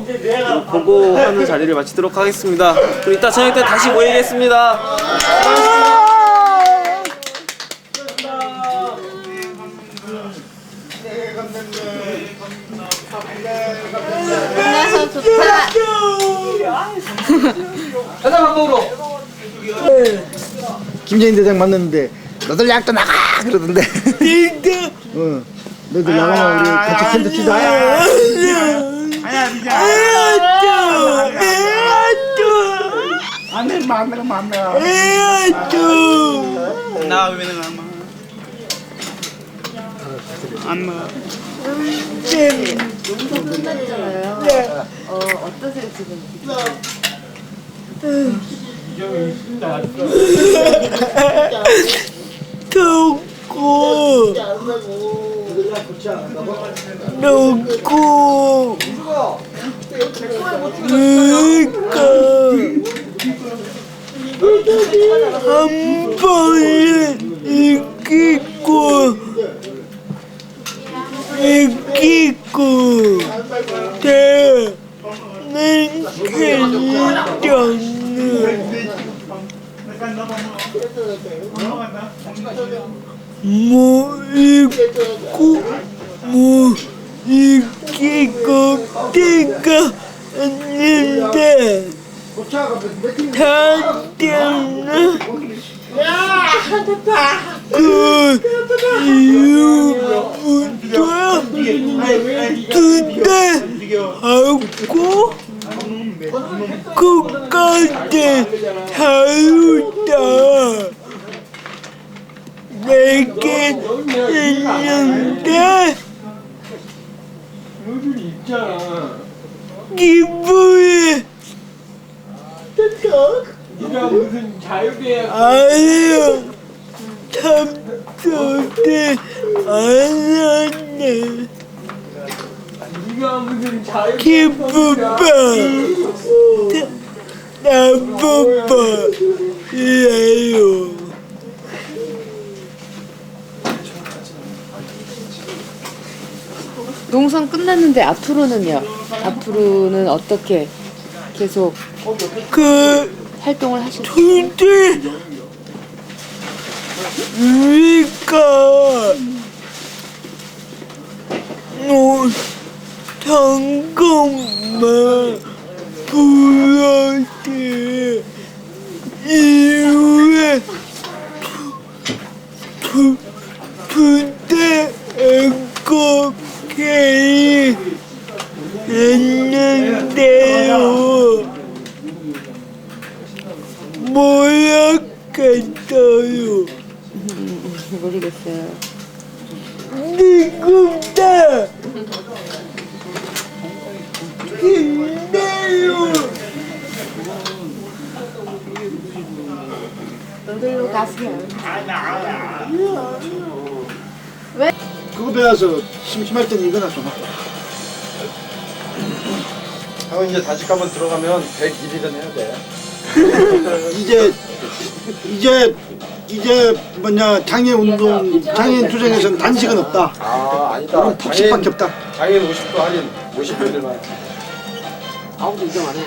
보고하는 자리를 마치도록 하겠습니다. 그리고 이따 저녁 때 다시 모이겠습니다. 만나서 좋다. 가자 방법으로. 김재인 대장 만났는데 너들 약도 나가 그러던데. 응. 너들 나가면 우리 같이 캔도 치자. 나 왜는 안 먹어. 농성 끝났잖아요. 어떠세요 지금? 덥고 덥고 한 번에 이기고 대는 뭐 있고 뭐 이기고 때가 있는데 다 때문에 그 이유부터 그때 하고 끝까지 다루다 내게 있는데 기분이 네가 무슨 자유계약 아니요 참석이 안 왔네 네가 무슨 자유계약 기쁘다 나쁘다이에요 농성 끝났는데 앞으로는요? 앞으로는 어떻게 계속 그 활동을 하실 둘째 우리가 잠깐만 불러지 이후에 그때 애국회의 했는데요 모르겠어요 모르겠어요. 미국다 힘내요 너들로 가세요. 그거 배워서 심심할 때는 이거나 좀 하고 형 이제 다시 한번 들어가면 101일은 해야 돼. 이제 뭐냐 장애운동 장애인 투쟁에서는 단식은 없다 아 아니다. 폭식밖에 없다 장애인 50도 할인 50일만. 아무도 인정 안 해.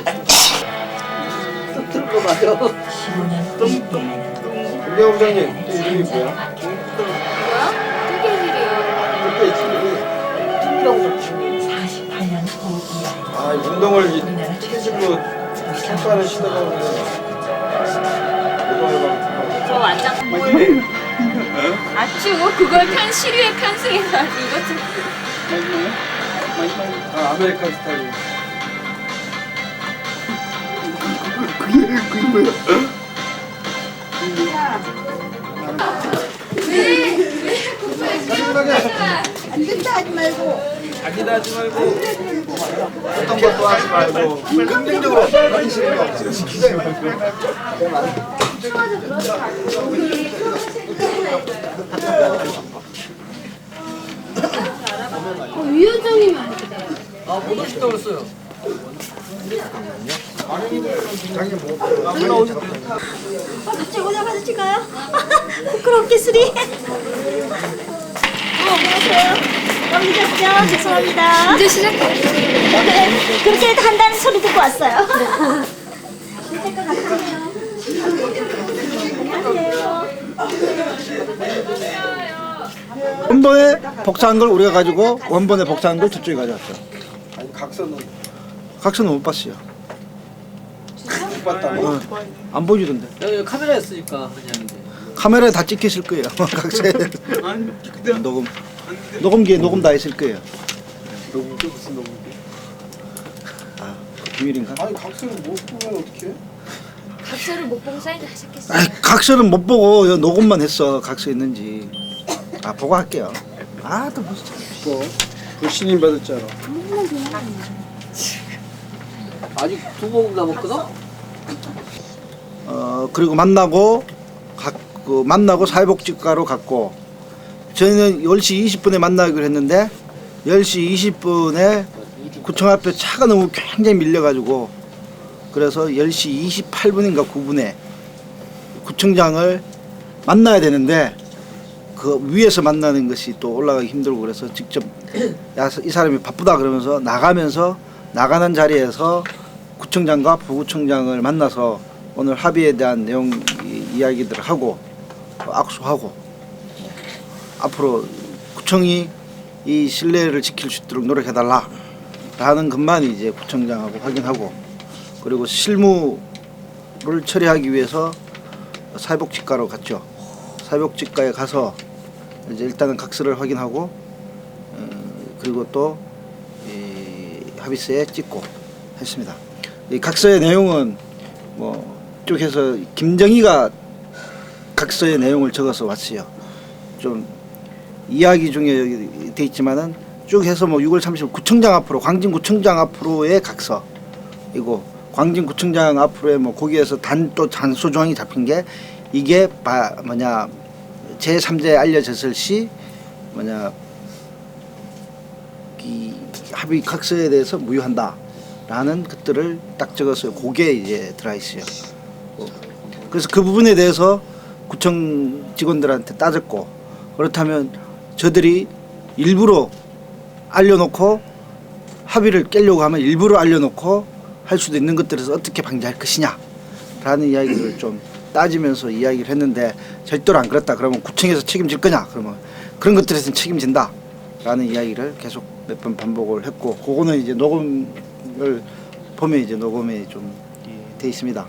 김경 부장님 또 이름이 뭐야? 아, 이 운동을 이 체질로 평가하는 시대가 오면 저 완전 아치고 그걸 시류에 편승해가지고 이것 좀 아, 아메리칸 스타일. 그게 뭐야 자기다 하지 말고 어떤 것도 하지 말고 긍정적으로 하시는 거 유효정이 많이 못 오신다고 그랬어요. 같이 오자마자 가요? 부끄럽게 쓰리. 안녕하세요. 너무 늦었죠? 죄송합니다. 이제 시작해. 그렇게 한다는 소리 듣고 왔어요. 늦을 것 같아요. 원본에 복사한 걸 우리가 가지고 원본에 복사한 걸 저쪽에 가져왔죠. 아니 각서는 각서는 못 봤어요. 못 봤다. 안 보여주던데. 여기 카메라에 쓰니까 그냥 카메라에 다 찍히실 거예요. 각서에 아니 그때 녹음기에 녹음 다 있을 거예요. 녹음기 무슨 녹음기? 비밀인가? 아니 각서는 못 보면 어떡해? 각서를 못 보고 사인을 하셨겠어요. 아, 각서는 못 보고 여 녹음만 했어. 각서 있는지. 아 보고 할게요. 아또 무슨 뭐 불신임 받을 줄 알아. 아직 두 번 남았거든? 그리고 만나고 만나고 사회복지과로 갔고 저희는 10시 20분에 만나기로 했는데 10시 20분에 구청 앞에 차가 너무 굉장히 밀려가지고 그래서 10시 28분인가 9분에 구청장을 만나야 되는데 그 위에서 만나는 것이 또 올라가기 힘들고 그래서 직접 야, 이 사람이 바쁘다 그러면서 나가면서 나가는 자리에서 구청장과 부구청장을 만나서 오늘 합의에 대한 내용 이야기들을 하고 악수하고 앞으로 구청이 이 신뢰를 지킬 수 있도록 노력해달라 라는 것만 이제 구청장하고 확인하고 그리고 실무를 처리하기 위해서 사회복지과로 갔죠. 사회복지과에 가서 이제 일단은 각서를 확인하고 그리고 또 이 합의서에 찍고 했습니다. 이 각서의 내용은 뭐 쭉 해서 김정희가 각서의 내용을 적어서 왔어요. 좀 이야기 중에 여기 돼 있지만은 쭉 해서 뭐 6월 30일 구청장 앞으로 광진구청장 앞으로의 각서이고 광진구청장 앞으로에 뭐 거기에서 또 단서 조항이 잡힌 게 이게 제3자에 알려졌을 시 이 합의 각서에 대해서 무효한다 라는 것들을 딱 적었어요. 그게 이제 들어 있어요. 그래서 그 부분에 대해서 구청 직원들한테 따졌고 그렇다면 저들이 일부러 알려놓고 합의를 깨려고 하면 일부러 알려놓고 할 수도 있는 것들에서 어떻게 방지할 것이냐 라는 이야기를 좀 따지면서 이야기를 했는데 절대로 안 그렇다 그러면 구청에서 책임질 거냐 그러면 그런 것들에서는 책임진다 라는 이야기를 계속 몇 번 반복을 했고 그거는 이제 녹음을 보면 이제 녹음이 좀 돼 있습니다.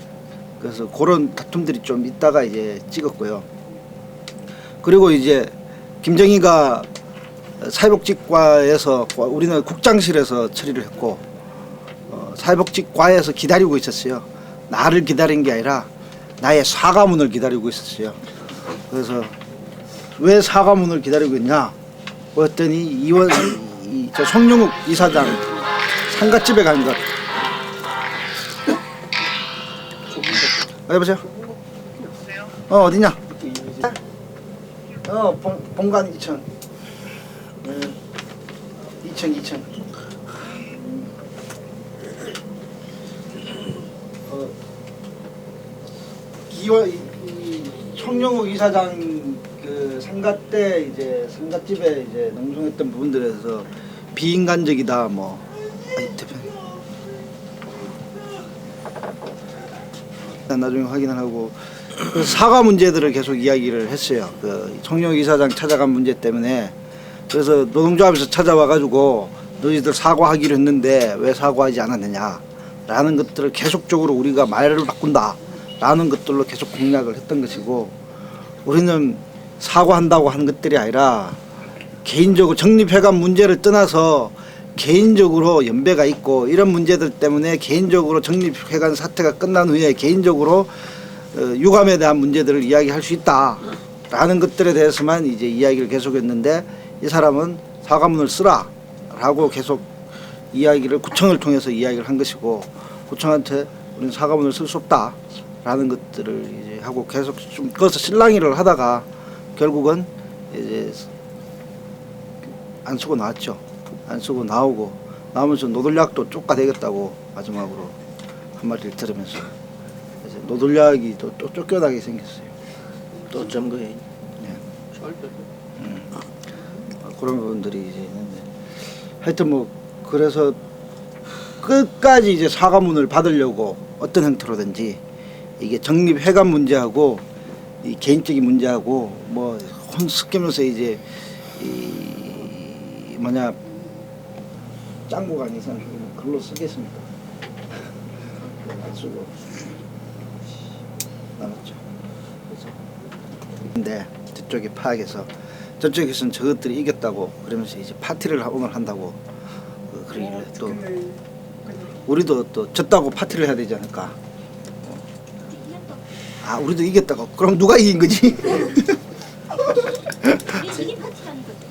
그래서 그런 다툼들이 좀 있다가 이제 찍었고요. 그리고 이제 김정희가 사회복지과에서 우리는 국장실에서 처리를 했고 사회복지과에서 기다리고 있었어요. 나를 기다린 게 아니라 나의 사과문을 기다리고 있었어요. 그래서 왜 사과문을 기다리고 있냐 그랬더니 저 송영욱 이사장 상갓집에 간 것. 여보세요? 어디냐? 본관 2층. 2층. 송영욱 이사장 그 상가 때 이제 상가집에 이제 농성했던 부분들에서 비인간적이다 뭐. 대표님. 나중에 확인을 하고 사과 문제들을 계속 이야기를 했어요. 그 송영욱 이사장 찾아간 문제 때문에 그래서 노동조합에서 찾아와가지고 너희들 사과하기로 했는데 왜 사과하지 않았느냐라는 것들을 계속적으로 우리가 말을 바꾼다라는 것들로 계속 공략을 했던 것이고 우리는 사과한다고 하는 것들이 아니라 개인적으로 적립회관 문제를 떠나서 개인적으로 연배가 있고 이런 문제들 때문에 개인적으로 적립회관 사태가 끝난 후에 개인적으로 유감에 대한 문제들을 이야기할 수 있다라는 것들에 대해서만 이제 이야기를 계속했는데 이 사람은 사과문을 쓰라라고 계속 이야기를 구청을 통해서 이야기를 한 것이고 구청한테 우리는 사과문을 쓸 수 없다라는 것들을 이제 하고 계속 좀 거기서 실랑이를 하다가 결국은 이제 안 쓰고 나왔죠. 안 쓰고 나오면서 노들약도 쫓아내겠다고 마지막으로 한마디를 들으면서 그래서 노들약이 또 쫓겨나게 생겼어요. 또 점거해. 네. 그런 부분들이 이제 있는데 하여튼 뭐 그래서 끝까지 이제 사과문을 받으려고 어떤 형태로든지 이게 정립회관 문제하고 이 개인적인 문제하고 뭐 혼숙하면서 이제 이 뭐냐 짱구가 아니서 글로 쓰겠습니까? 안 쓰고 나눴죠. 그래서 근데 저쪽이 파악해서 저쪽에서는 저것들이 이겼다고 그러면서 이제 파티를 오늘 한다고 그러길래 또 우리도 또 졌다고 파티를 해야 되지 않을까? 아 우리도 이겼다고? 그럼 누가 이긴 거지?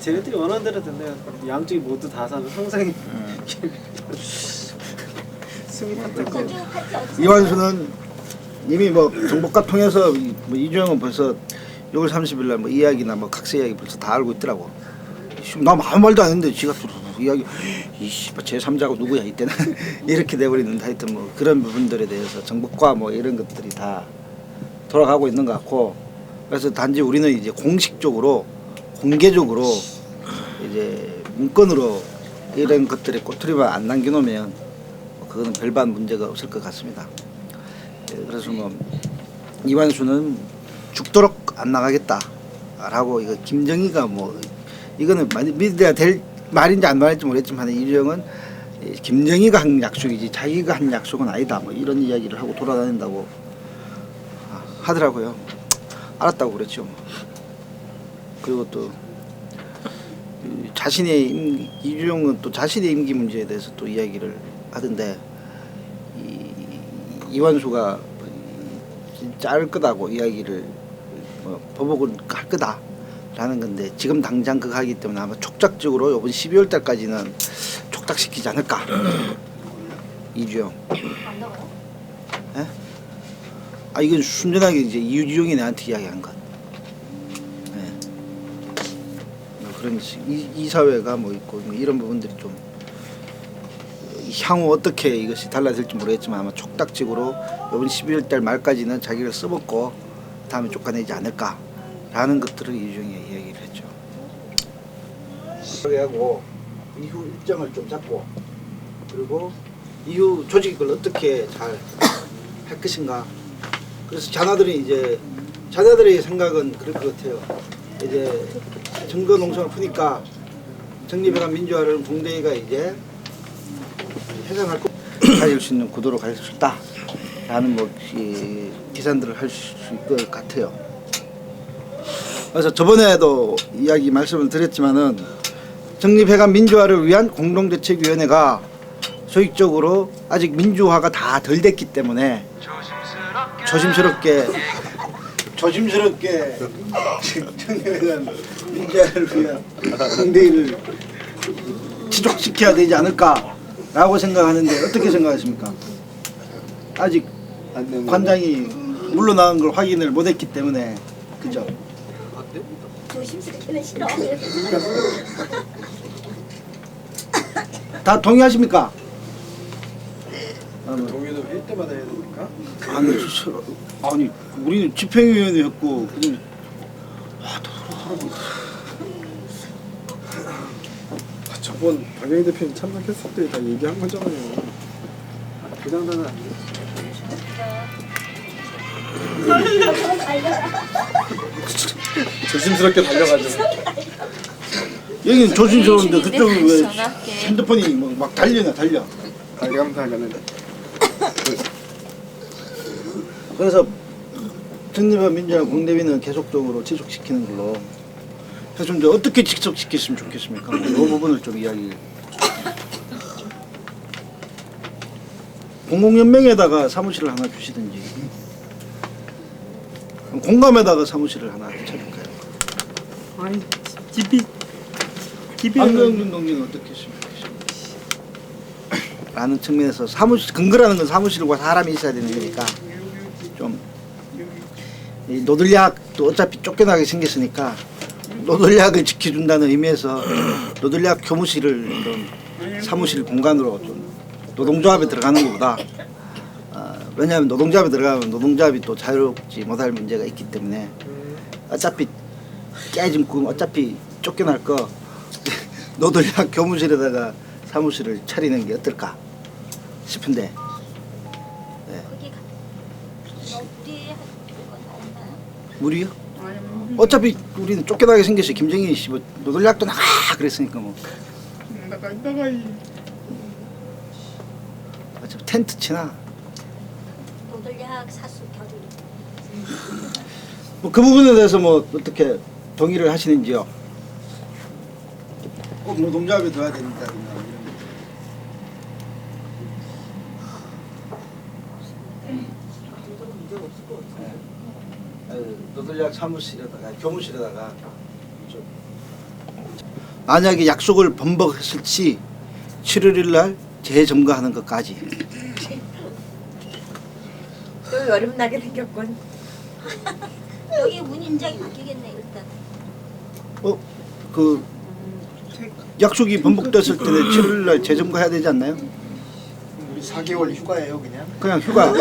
쟤네들이 원하는 대로 된대요. 양쪽이 모두 다 사면 항상 승리 탔다고. 이완수는 이미 뭐 정보과 통해서 뭐 이주영은 벌써 6월 30일 날 뭐 이야기나 뭐 각서 이야기 벌써 다 알고 있더라고. 나 아무 말도 안 했는데 지가 이야기 이씨 제3자가 누구야 이때는 이렇게 돼버리는데 하여튼 뭐 그런 부분들에 대해서 정보과 뭐 이런 것들이 다 돌아가고 있는 것 같고 그래서 단지 우리는 이제 공식적으로 공개적으로 이제 문건으로 이런 것들의 꼬투리만 안 남겨놓으면 그거는 별반 문제가 없을 것 같습니다. 그래서 뭐 이완수는 죽도록 안 나가겠다라고 이거 김정희가 뭐 이거는 믿어야 될 말인지 안 말인지 모르겠지만 이주영은 김정희가 한 약속이지 자기가 한 약속은 아니다 뭐 이런 이야기를 하고 돌아다닌다고 하더라고요. 알았다고 그랬죠. 그리고 또 자신의 이주영은 또 자신의 임기 문제에 대해서 또 이야기를 하던데 이완수가 자를 거다고 이야기를 뭐 보복을 할 거다라는 건데 지금 당장 그거 하기 때문에 아마 촉작적으로 이번 12월 달까지는 촉탁시키지 않을까. 이주영. 안 나가요? 예? 아 이건 순전하게 이제 이주영이 나한테 이야기한 것. 예. 뭐 그런 이 사회가 뭐 있고 뭐 이런 부분들이 좀 향후 어떻게 이것이 달라질지 모르겠지만 아마 촉탁적으로 이번 12월 달 말까지는 자기를 써먹고 다음에 쫓아내지 않을까라는 것들을 이주영이 이야기를 했죠. 그렇게 하고 이후 일정을 좀 잡고 그리고 이후 조직을 어떻게 잘 할 것인가. 그래서 자녀들의 생각은 그럴 것 같아요. 이제 선거 농성을 푸니까 정립회관 민주화를 공대회가 이제 해상할 거 가질 수 있는 구도로 갈 수 있다라는 뭐 계산들을 할 수 있을 것 같아요. 그래서 저번에도 이야기 말씀을 드렸지만은 정립회관 민주화를 위한 공동대책위원회가 조직적으로 아직 민주화가 다 덜 됐기 때문에 조심스럽게 정립회관 민주화를 위한 공대회를 지속시켜야 되지 않을까라고 생각하는데 어떻게 생각하십니까? 아직 관장이 물러나온 걸 확인을 못했기 때문에 그죠? 조심스럽게는 싫어. 다 동의하십니까? 동의도 회의 때마다 해야 됩니까? 아니 우리는 집행위원회였고 그냥 저번 박영희 대표님 참석했을 때 다 얘기한 거잖아요. 그 정도는 안 돼. 조심스럽게 달려가지고. 여기는 조심스러운데 그쪽은 왜 핸드폰이 막 달려. 감사하면은 그래서 정립회관 민주화 공대위는 계속적으로 지속시키는 걸로 해서 좀 어떻게 지속시켰으면 좋겠습니까? 이 부분을 좀 이야기. 공공연맹에다가 사무실을 하나 주시든지 공감에다가 사무실을 하나 차릴까요? 아니 집이 안경준 동기는 어떻게 했습니까? 라는 측면에서 사무실 근거라는 건 사무실과 사람이 있어야 되는 거니까 좀 이 노들약도 어차피 쫓겨나게 생겼으니까 노들약을 지켜준다는 의미에서 노들약 교무실을 이런 사무실 공간으로 좀 노동조합에 들어가는 것보다 왜냐하면 노동조합에 들어가면 노동조합이 또 자유롭지 못할 문제가 있기 때문에 어차피 깨짐 어차피 쫓겨날 거 노들약 교무실에다가 사무실을 차리는 게 어떨까 싶은데 거기 우리 무리요? 어차피 우리는 쫓겨나게 생겼어요. 김정희 씨 뭐 노들약도 나가 그랬으니까 뭐 나가이. 어차피 텐트 치나 노들약 사수 겨드리. 뭐 그 부분에 대해서 뭐 어떻게 동의를 하시는지요? 꼭 노동조합에 둬야 된다 이런 거. 노들약 사무실에다가 교무실에다가 좀 만약에 약속을 번복했을 시 7월 날 재점거하는 것까지. 또 여름 나게 생겼군. 여기 운인장이 바뀌겠네 일단. 그 약속이 번복됐을 때는 7월 날 재점거해야 되지 않나요? 우리 4개월 휴가예요 그냥. 그냥 휴가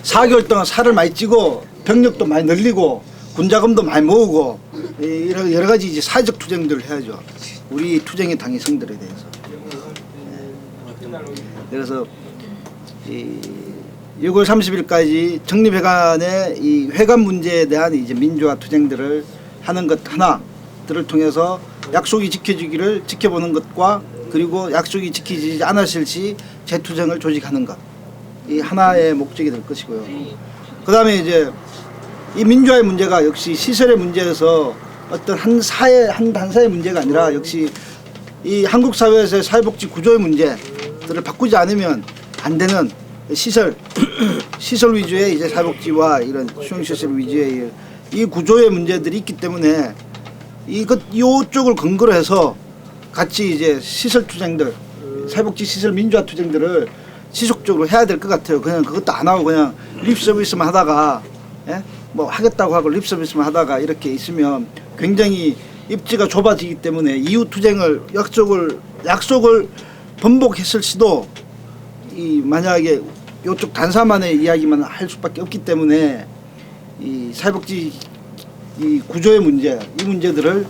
4개월 동안 살을 많이 찌고 병력도 많이 늘리고 군자금도 많이 모으고 이런 여러 가지 이제 사회적 투쟁들을 해야죠. 우리 투쟁의 당의 성들에 대해서. 그래서 이 6월 30일까지 정립회관의 이 회관 문제에 대한 이제 민주화 투쟁들을 하는 것 하나들을 통해서 약속이 지켜지기를 지켜보는 것과 그리고 약속이 지키지 않았을 시 재투쟁을 조직하는 것. 이 하나의 목적이 될 것이고요. 그 다음에 이제 이 민주화의 문제가 역시 시설의 문제에서 어떤 한 사회, 한 단사의 문제가 아니라 역시 이 한국 사회에서의 사회복지 구조의 문제들을 바꾸지 않으면 안 되는 시설, 시설 위주의 이제 사회복지와 이런 수용시설 위주의 이 구조의 문제들이 있기 때문에 이쪽을 근거로 해서 같이 이제 시설 투쟁들, 사회복지 시설 민주화 투쟁들을 지속적으로 해야 될 것 같아요. 그냥 그것도 안 하고 그냥 립 서비스만 하다가 뭐 하겠다고 하고 립 서비스만 하다가 이렇게 있으면 굉장히 입지가 좁아지기 때문에 이후 투쟁을 약속을 번복했을 시도 이 만약에 이쪽 단사만의 이야기만 할 수밖에 없기 때문에 이 사회복지 이 구조의 문제 이 문제들을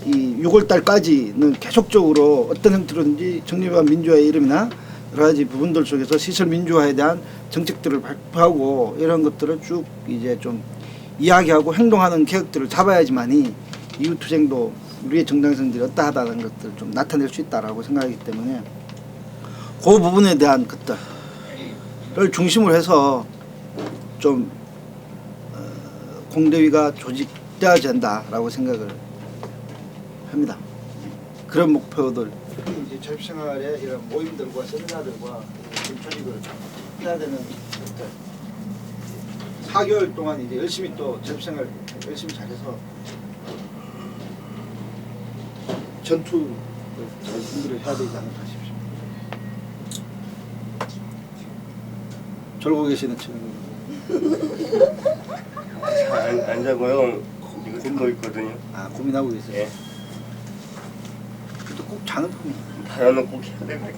이 6월 달까지는 계속적으로 어떤 형태로든지 정립한 민주화의 이름이나 여러 가지 부분들 속에서 시설 민주화에 대한 정책들을 발표하고 이런 것들을 쭉 이제 좀 이야기하고 행동하는 계획들을 잡아야지만이 이후 투쟁도 우리의 정당성들이 어떠하다는 것들을 좀 나타낼 수 있다라고 생각하기 때문에 그 부분에 대한 것들을 중심으로 해서 좀 공대위가 조직돼야 된다라고 생각을 합니다. 그런 목표들 이제 자립생활의 이런 모임들과 세미나들과 조직을 해야 되는 것들 4개월 동안 이제 열심히 또 자립생활 열심히 잘해서 전투를 잘 준비를 해야 되지 않을까 싶습니다. 졸고 계시는 친구들 안 자고요. 이거 듣고 있거든요. 아 고민하고 계세요? 예. 그래도 꼭 자는 편이에요. 자연은 꼭 해야 되는데.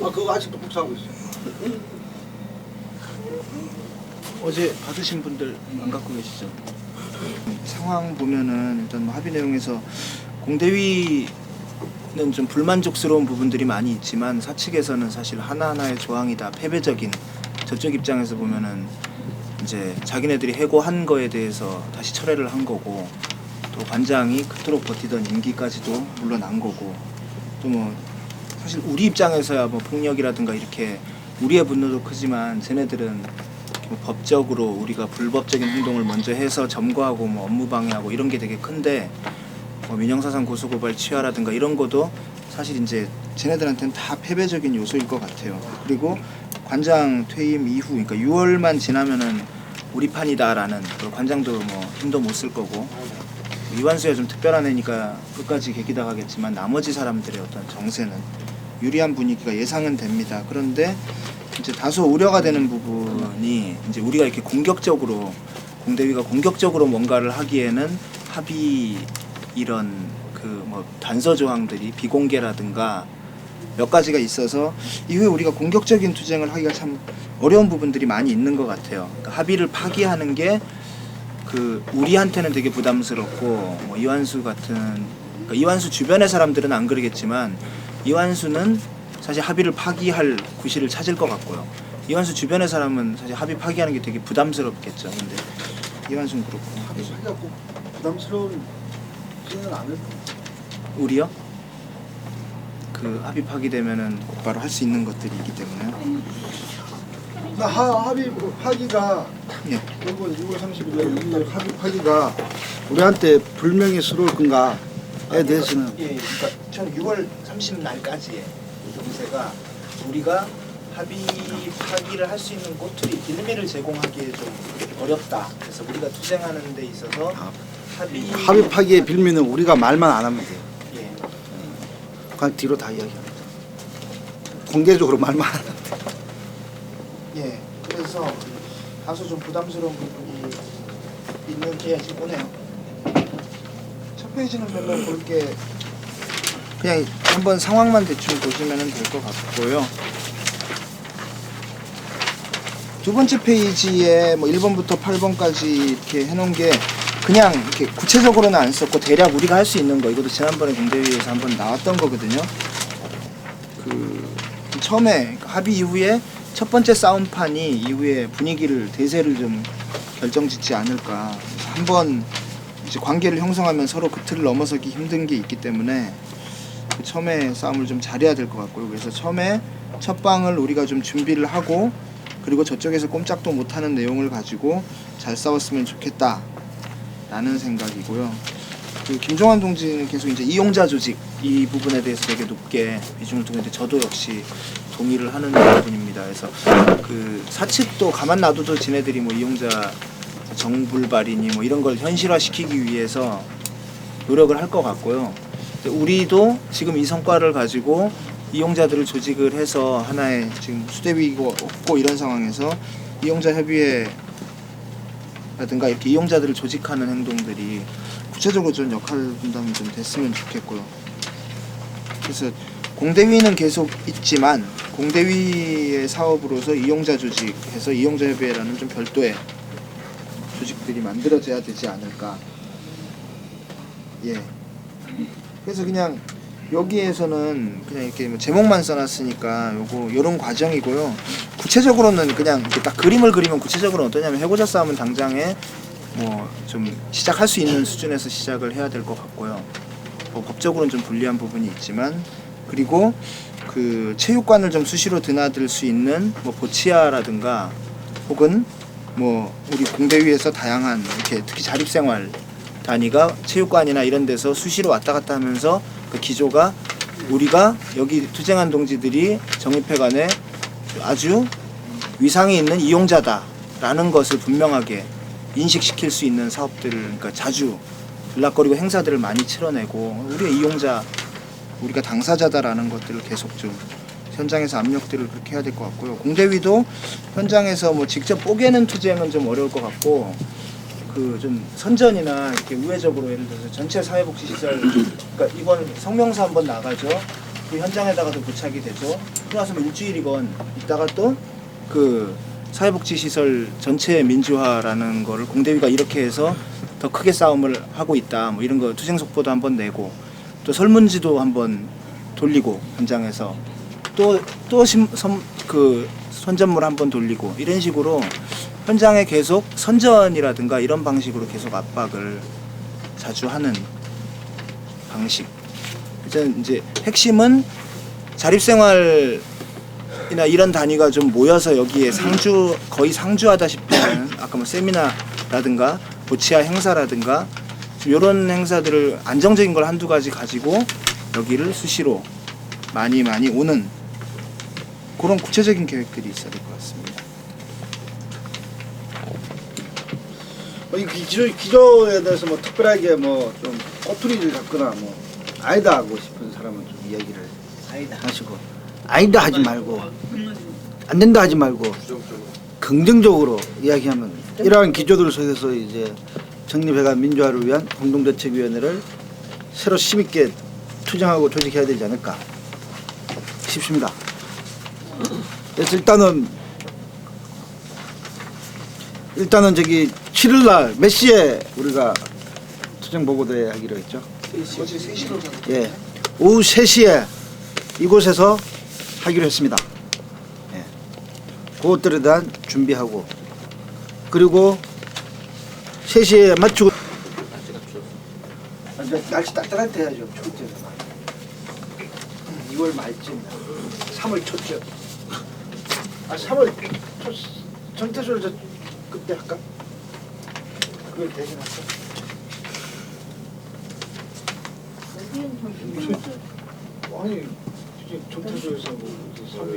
아 그거 아직도 복사하고 있어요. 어제 받으신 분들 안 갖고 계시죠? 상황 보면은 일단 뭐 합의 내용에서 공대위는 좀 불만족스러운 부분들이 많이 있지만 사측에서는 사실 하나하나의 조항이 다 패배적인 저쪽 입장에서 보면은 이제 자기네들이 해고한 거에 대해서 다시 철회를 한 거고 또 관장이 그토록 버티던 임기까지도 물러난 거고 또 뭐 사실 우리 입장에서야 뭐 폭력이라든가 이렇게 우리의 분노도 크지만 쟤네들은 뭐 법적으로 우리가 불법적인 행동을 먼저 해서 점거하고 뭐 업무 방해하고 이런 게 되게 큰데 뭐 민형사상 고소고발 취하라든가 이런 것도 사실 이제 쟤네들한테는 다 패배적인 요소일 것 같아요. 그리고 관장 퇴임 이후 그러니까 6월만 지나면은 우리 판이다라는 관장도 뭐 힘도 못 쓸 거고 이완수야 좀 특별한 애니까 끝까지 개기다 가겠지만 나머지 사람들의 어떤 정세는 유리한 분위기가 예상은 됩니다. 그런데 이제 다소 우려가 되는 부분이 이제 우리가 이렇게 공격적으로 공대위가 공격적으로 뭔가를 하기에는 합의 이런 그 뭐 단서 조항들이 비공개라든가 몇 가지가 있어서 이후에 우리가 공격적인 투쟁을 하기가 참 어려운 부분들이 많이 있는 것 같아요. 그러니까 합의를 파기하는 게 그 우리한테는 되게 부담스럽고 뭐 이완수 같은 그러니까 이완수 주변의 사람들은 안 그러겠지만 이완수는 사실 합의를 파기할 구실을 찾을 것 같고요. 이완수 주변의 사람은 사실 합의 파기하는 게 되게 부담스럽겠죠. 근데 이완수는 그렇고 합의하기가 꼭 부담스러운 지는 않을 우리요? 그 합의 파기되면은 곧바로 할 수 있는 것들이 있기 때문에 합의 파기가 예. 이번 6월 30일에 합의 파기가 우리한테 불명예스러울 건가에 대해서는 예, 그러니까 저는 6월 30날까지의 동세가 우리가 합의 파기를 할 수 있는 꼬투리 빌미를 제공하기에 좀 어렵다. 그래서 우리가 투쟁하는 데 있어서 합의 파기의 빌미는 우리가 말만 안 하면 돼요. 예. 그냥 뒤로 다 이야기합니다. 공개적으로 말만 안 하면 돼요. 예. 그래서 다소 좀 부담스러운 부분이 있는 게 지금 오네요. 첫 페이지는 별로 볼게 그냥 한번 상황만 대충 보시면 될 것 같고요. 두 번째 페이지에 뭐 1번부터 8번까지 이렇게 해놓은 게 그냥 이렇게 구체적으로는 안 썼고 대략 우리가 할 수 있는 거 이것도 지난번에 공대위에서 한번 나왔던 거거든요. 그 처음에 합의 이후에 첫 번째 싸움판이 이후에 분위기를 대세를 좀 결정짓지 않을까. 한번 이제 관계를 형성하면 서로 그 틀을 넘어서기 힘든 게 있기 때문에 그 처음에 싸움을 좀 잘해야 될 것 같고요. 그래서 처음에 첫 방을 우리가 좀 준비를 하고 그리고 저쪽에서 꼼짝도 못하는 내용을 가지고 잘 싸웠으면 좋겠다 라는 생각이고요. 그 김종환 동지는 계속 이제 이용자 조직 이 부분에 대해서 되게 높게 비중을 두고 있는데 저도 역시 동의를 하는 부분입니다. 그래서 그 사측도 가만 놔둬도 지네들이 뭐 이용자 정불발이니 뭐 이런 걸 현실화시키기 위해서 노력을 할 것 같고요. 우리도 지금 이 성과를 가지고 이용자들을 조직을 해서 하나의 지금 수대위고 없고 이런 상황에서 이용자 협의회라든가 이렇게 이용자들을 조직하는 행동들이 구체적으로 좀 역할 분담이 좀 됐으면 좋겠고요. 그래서 공대위는 계속 있지만 공대위의 사업으로서 이용자 조직해서 이용자 협의회라는 좀 별도의 조직들이 만들어져야 되지 않을까. 예. 그래서 그냥 여기에서는 그냥 이렇게 뭐 제목만 써놨으니까 요런 과정이고요. 구체적으로는 그냥 이렇게 딱 그림을 그리면 구체적으로는 어떠냐면 해고자 싸움은 당장에 뭐 좀 시작할 수 있는 수준에서 시작을 해야 될 것 같고요. 뭐 법적으로는 좀 불리한 부분이 있지만 그리고 그 체육관을 좀 수시로 드나들 수 있는 뭐 보치아라든가 혹은 뭐 우리 공대위에서 다양한 이렇게 특히 자립생활 단위가 체육관이나 이런 데서 수시로 왔다 갔다 하면서 그 기조가 우리가 여기 투쟁한 동지들이 정입회관에 아주 위상이 있는 이용자다라는 것을 분명하게 인식시킬 수 있는 사업들을 그러니까 자주 들락거리고 행사들을 많이 치러내고 우리의 이용자 우리가 당사자다라는 것들을 계속 좀 현장에서 압력들을 그렇게 해야 될 것 같고요. 공대위도 현장에서 뭐 직접 뽀개는 투쟁은 좀 어려울 것 같고 그 좀 선전이나 이렇게 우회적으로 예를 들어서 전체 사회복지시설 그러니까 이번 성명서 한번 나가죠. 그 현장에다가도 부착이 되죠. 그러고 나서 뭐 일주일이건 있다가 또 그 사회복지시설 전체 민주화라는 거를 공대위가 이렇게 해서 더 크게 싸움을 하고 있다. 뭐 이런 거 투쟁 속보도 한번 내고 또 설문지도 한번 돌리고 현장에서 또 그 선전물 한번 돌리고 이런 식으로 현장에 계속 선전이라든가 이런 방식으로 계속 압박을 자주 하는 방식. 이제 핵심은 자립생활이나 이런 단위가 좀 모여서 여기에 거의 상주하다시피 하는 아까 뭐 세미나라든가 보치아 행사라든가 이런 행사들을 안정적인 걸 한두 가지 가지고 여기를 수시로 많이 오는 그런 구체적인 계획들이 있어야 될 것 같습니다. 이 기조에 대해서 뭐 특별하게 뭐 좀 꼬투리를 잡거나 뭐 아니다 하고 싶은 사람은 좀 이야기를 하시고 아니다 하지 말고 안 된다 하지 말고 긍정적으로 이야기하면 이러한 기조들 속에서 이제 정립회관 민주화를 위한 공동대책위원회를 새로 힘있게 투쟁하고 조직해야 되지 않을까 쉽습니다. 그래서 일단은 저기 7일날 몇 시에 우리가 투쟁 보고대회 하기로 했죠? 어제 3시로 예, 오후 3시에 이곳에서 하기로 했습니다. 예, 그것들에 대한 준비하고 그리고 3시에 맞추고 날씨 따뜻할 때 해야죠. 추울 때 2월 말쯤 3월 초쯤 3월 초 정태수를 저 그때 할까? 그걸 대신할까? 아니 이제 정태수에서 뭐 3일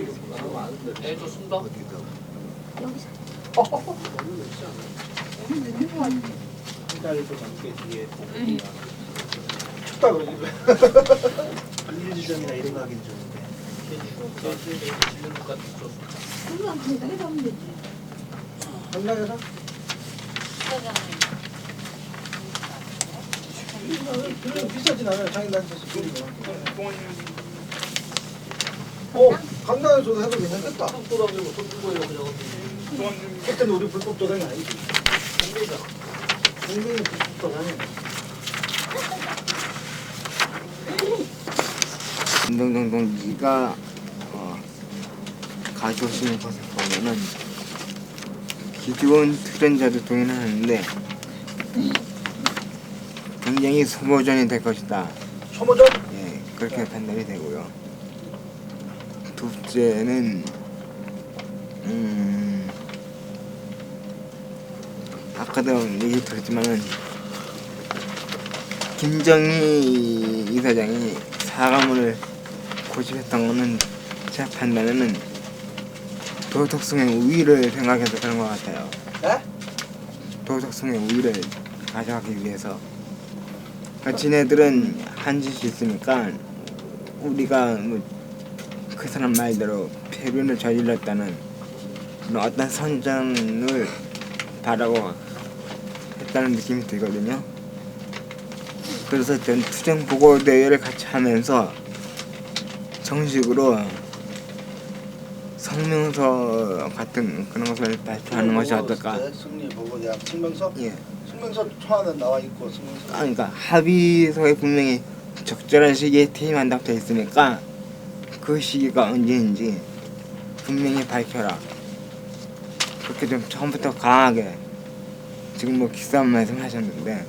해줬습니다. 한 달도 넘게 뒤에 춥다 그러길래 일주전이나 이런 거 하긴 좋은데. 한강에서 비싸진 않아요. 장인단체에서 강당에서도 해도 괜찮겠다. 부담되고 돈 주고요 그냥. 그때는 우리 불법 도장이 아니지. 공개는 불법 도장이. 운동동동기가 가져오시는 것을 보면은 기존 투쟁자도 동의하는데 굉장히 소모전이 될 것이다. 소모전? 예, 그렇게 판단이 되고요. 둘째는 아까도 얘기 들었지만은 김정희 이사장이 사과문을 고집했던 거는 제 판단에는 도덕성의 우위를 생각해서 그런 것 같아요. 네? 도덕성의 우위를 가져가기 위해서. 그러니까 지네들은 한 짓이 있으니까 우리가 뭐 그 사람 말대로 폐륜을 저질렀다는 그런 어떤 선전을 바라고 했다는 느낌이 들거든요. 그래서 전 투쟁 보고 대회를 같이 하면서 정식으로 성명서 같은 그런 것을 발표하는 것이 어떨까? 승리 보고대학 성명서? 예. 성명서 초안은 나와 있고 성명서. 그러니까 합의서에 분명히 적절한 시기에 퇴임한다고 돼 있으니까 그 시기가 언제인지 분명히 밝혀라. 그렇게 좀 처음부터 강하게 지금 뭐 기싸움 말씀하셨는데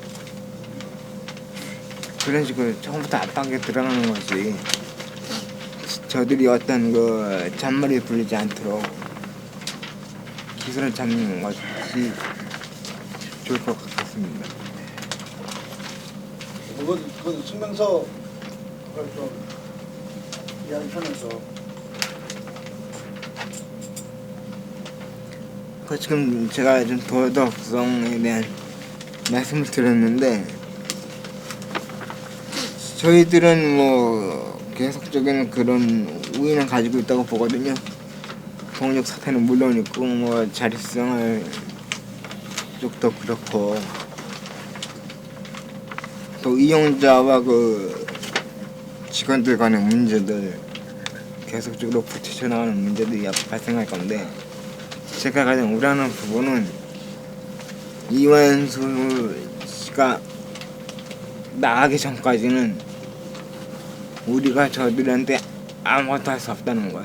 그런 식으로 처음부터 압박에 들어가는 것이 저들이 어떤 그 잔머리 불리지 않도록 기술을 잡는 것이 좋을 것 같습니다. 그건 성명서 그걸 좀 이야기하면서 그 지금 제가 좀 도덕성에 대한 말씀을 드렸는데 저희들은 뭐 계속적인 그런 우위는 가지고 있다고 보거든요. 동력 사태는 물론 있고 뭐 자립성을 쪽도 그렇고 또 이용자와 그 직원들 간의 문제들 계속적으로 부딪혀 나가는 문제들이 발생할 건데 제가 가장 우려하는 부분은 이완수 씨가 나가기 전까지는 우리가 저들한테 아무것도 할 수 없다는 것.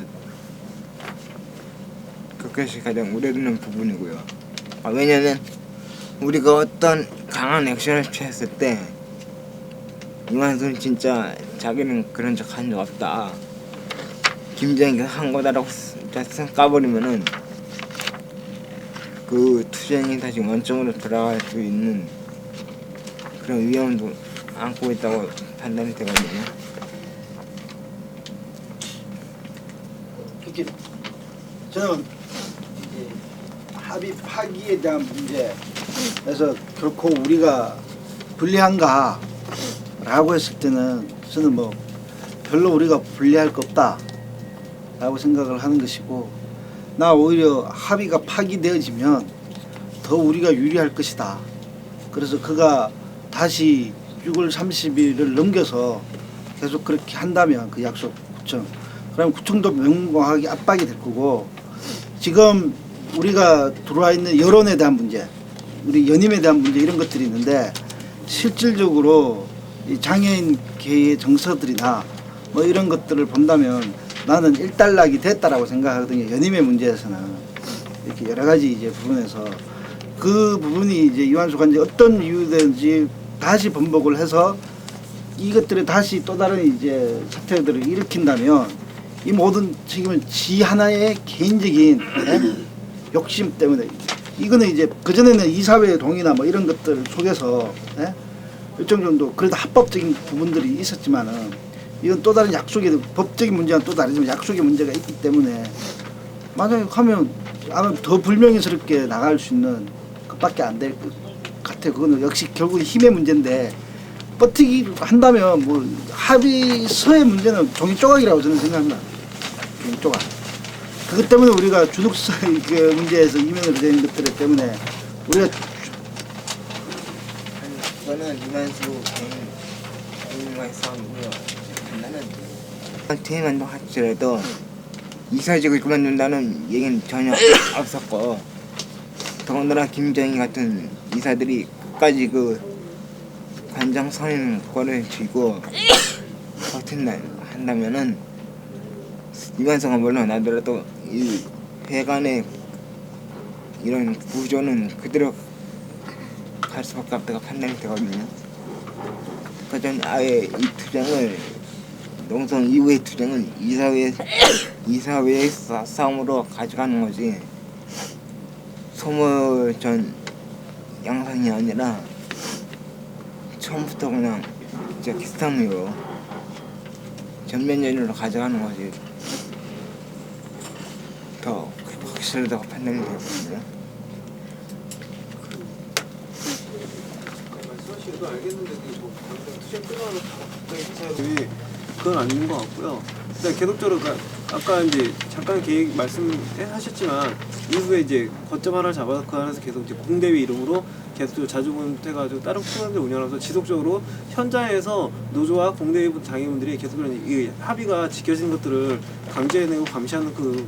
그것이 가장 우려되는 부분이고요. 왜냐면 우리가 어떤 강한 액션을 취했을 때 이완수는 진짜 자기는 그런 적 한 적 없다. 김정희가 한 거다라고 쓱 까버리면은 그 투쟁이 다시 원점으로 돌아갈 수 있는 그런 위험도 안고 있다고 판단이 되거든요. 이렇게 저는 합의 파기에 대한 문제에서 결코 우리가 불리한가 라고 했을 때는 저는 뭐 별로 우리가 불리할 거 없다 라고 생각을 하는 것이고 나 오히려 합의가 파기되어지면 더 우리가 유리할 것이다. 그래서 그가 다시 6월 30일을 넘겨서 계속 그렇게 한다면 그 약속 구청 그럼 구청도 명확하게 압박이 될 거고 지금 우리가 들어와 있는 여론에 대한 문제, 우리 연임에 대한 문제 이런 것들이 있는데 실질적으로 이 장애인계의 정서들이나 뭐 이런 것들을 본다면 나는 일단락이 됐다라고 생각하거든요. 연임의 문제에서는 이렇게 여러 가지 이제 부분에서 그 부분이 이제 이완수 관제 어떤 이유든지 다시 번복을 해서 이것들을 다시 또 다른 이제 사태들을 일으킨다면 이 모든 책임은 지 하나의 개인적인 욕심 때문에 이거는 이제 그전에는 이사회의 동의나 뭐 이런 것들 속에서 일정 정도 그래도 합법적인 부분들이 있었지만은 이건 또 다른 약속의 법적인 문제는 또 다르지만 약속의 문제가 있기 때문에 만약에 하면 아마 더 불명예스럽게 나갈 수 있는 것밖에 안 될 것 같아요. 그거는 역시 결국 힘의 문제인데 버티기 한다면 뭐 합의서의 문제는 종이 조각이라고 저는 생각합니다. 종이 조각. 그것 때문에 우리가 주독서의 그 문제에서 이면으로 된 것들 때문에 우리가 저는 이만수 개인과의 싸움이고요. 나는 퇴임한다고 할지라도 이사직을 그만둔다는 얘기는 전혀 없었고 더군다나 김정희 같은 이사들이 끝까지 그 관장 선임권을 쥐고 버틴다면은 이만수가 물러나더라도 이 회관의 이런 구조는 그대로 갈 수밖에 없다고 판단이 되거든요. 그전 아예 이 투쟁을 농성 이후의 투쟁은 이사회의 싸움으로 가져가는 거지 소모 전 양상이 아니라 처음부터 그냥 진짜 기싸움으로 전면전으로 가져가는 것이 더 확실하다고 판단이 되거든요. 말씀하시기도 알겠는데 뭐 방금 투쟁 끊어서 갑자기 기사들이 그건 아닌 것 같고요. 일단 계속적으로 아까 이제 잠깐 계획 말씀하셨지만 이후에 이제 거점 하나를 잡아서 그 안에서 계속 이제 공대위 이름으로 계속 자주분해가지고 다른 프로그램들 운영하면서 지속적으로 현장에서 노조와 공대위 장애인분들이 계속적으로 이 합의가 지켜진 것들을 강제해내고 감시하는 그걸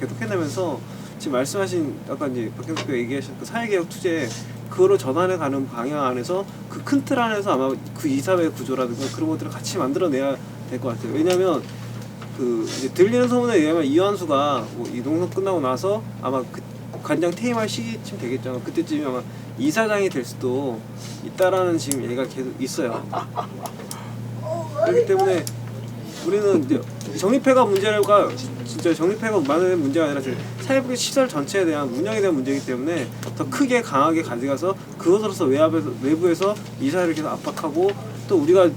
계속 해내면서 지금 말씀하신 아까 이제 박형석 얘기하신 그 사회개혁 투쟁 그거로 전환해 가는 방향 안에서 그 큰 틀 안에서 아마 그 이사회 구조라든가 그런 것들을 같이 만들어내야 될 것 같아요. 왜냐하면 그 이제 들리는 소문에 의하면 이완수가 뭐 이 농성 끝나고 나서 아마 그 관장 퇴임할 시기쯤 되겠죠. 그때쯤에 아마 이사장이 될 수도 있다라는 지금 얘기가 계속 있어요. 그렇기 때문에 우리는 이제 정립회가 문제가 진짜 정립회가 많은 문제가 아니라 사회복지 시설 전체에 대한 운영에 대한 문제이기 때문에 더 크게 강하게 가져가서 그것으로서 외부에서 이사를 계속 압박하고 또 우리가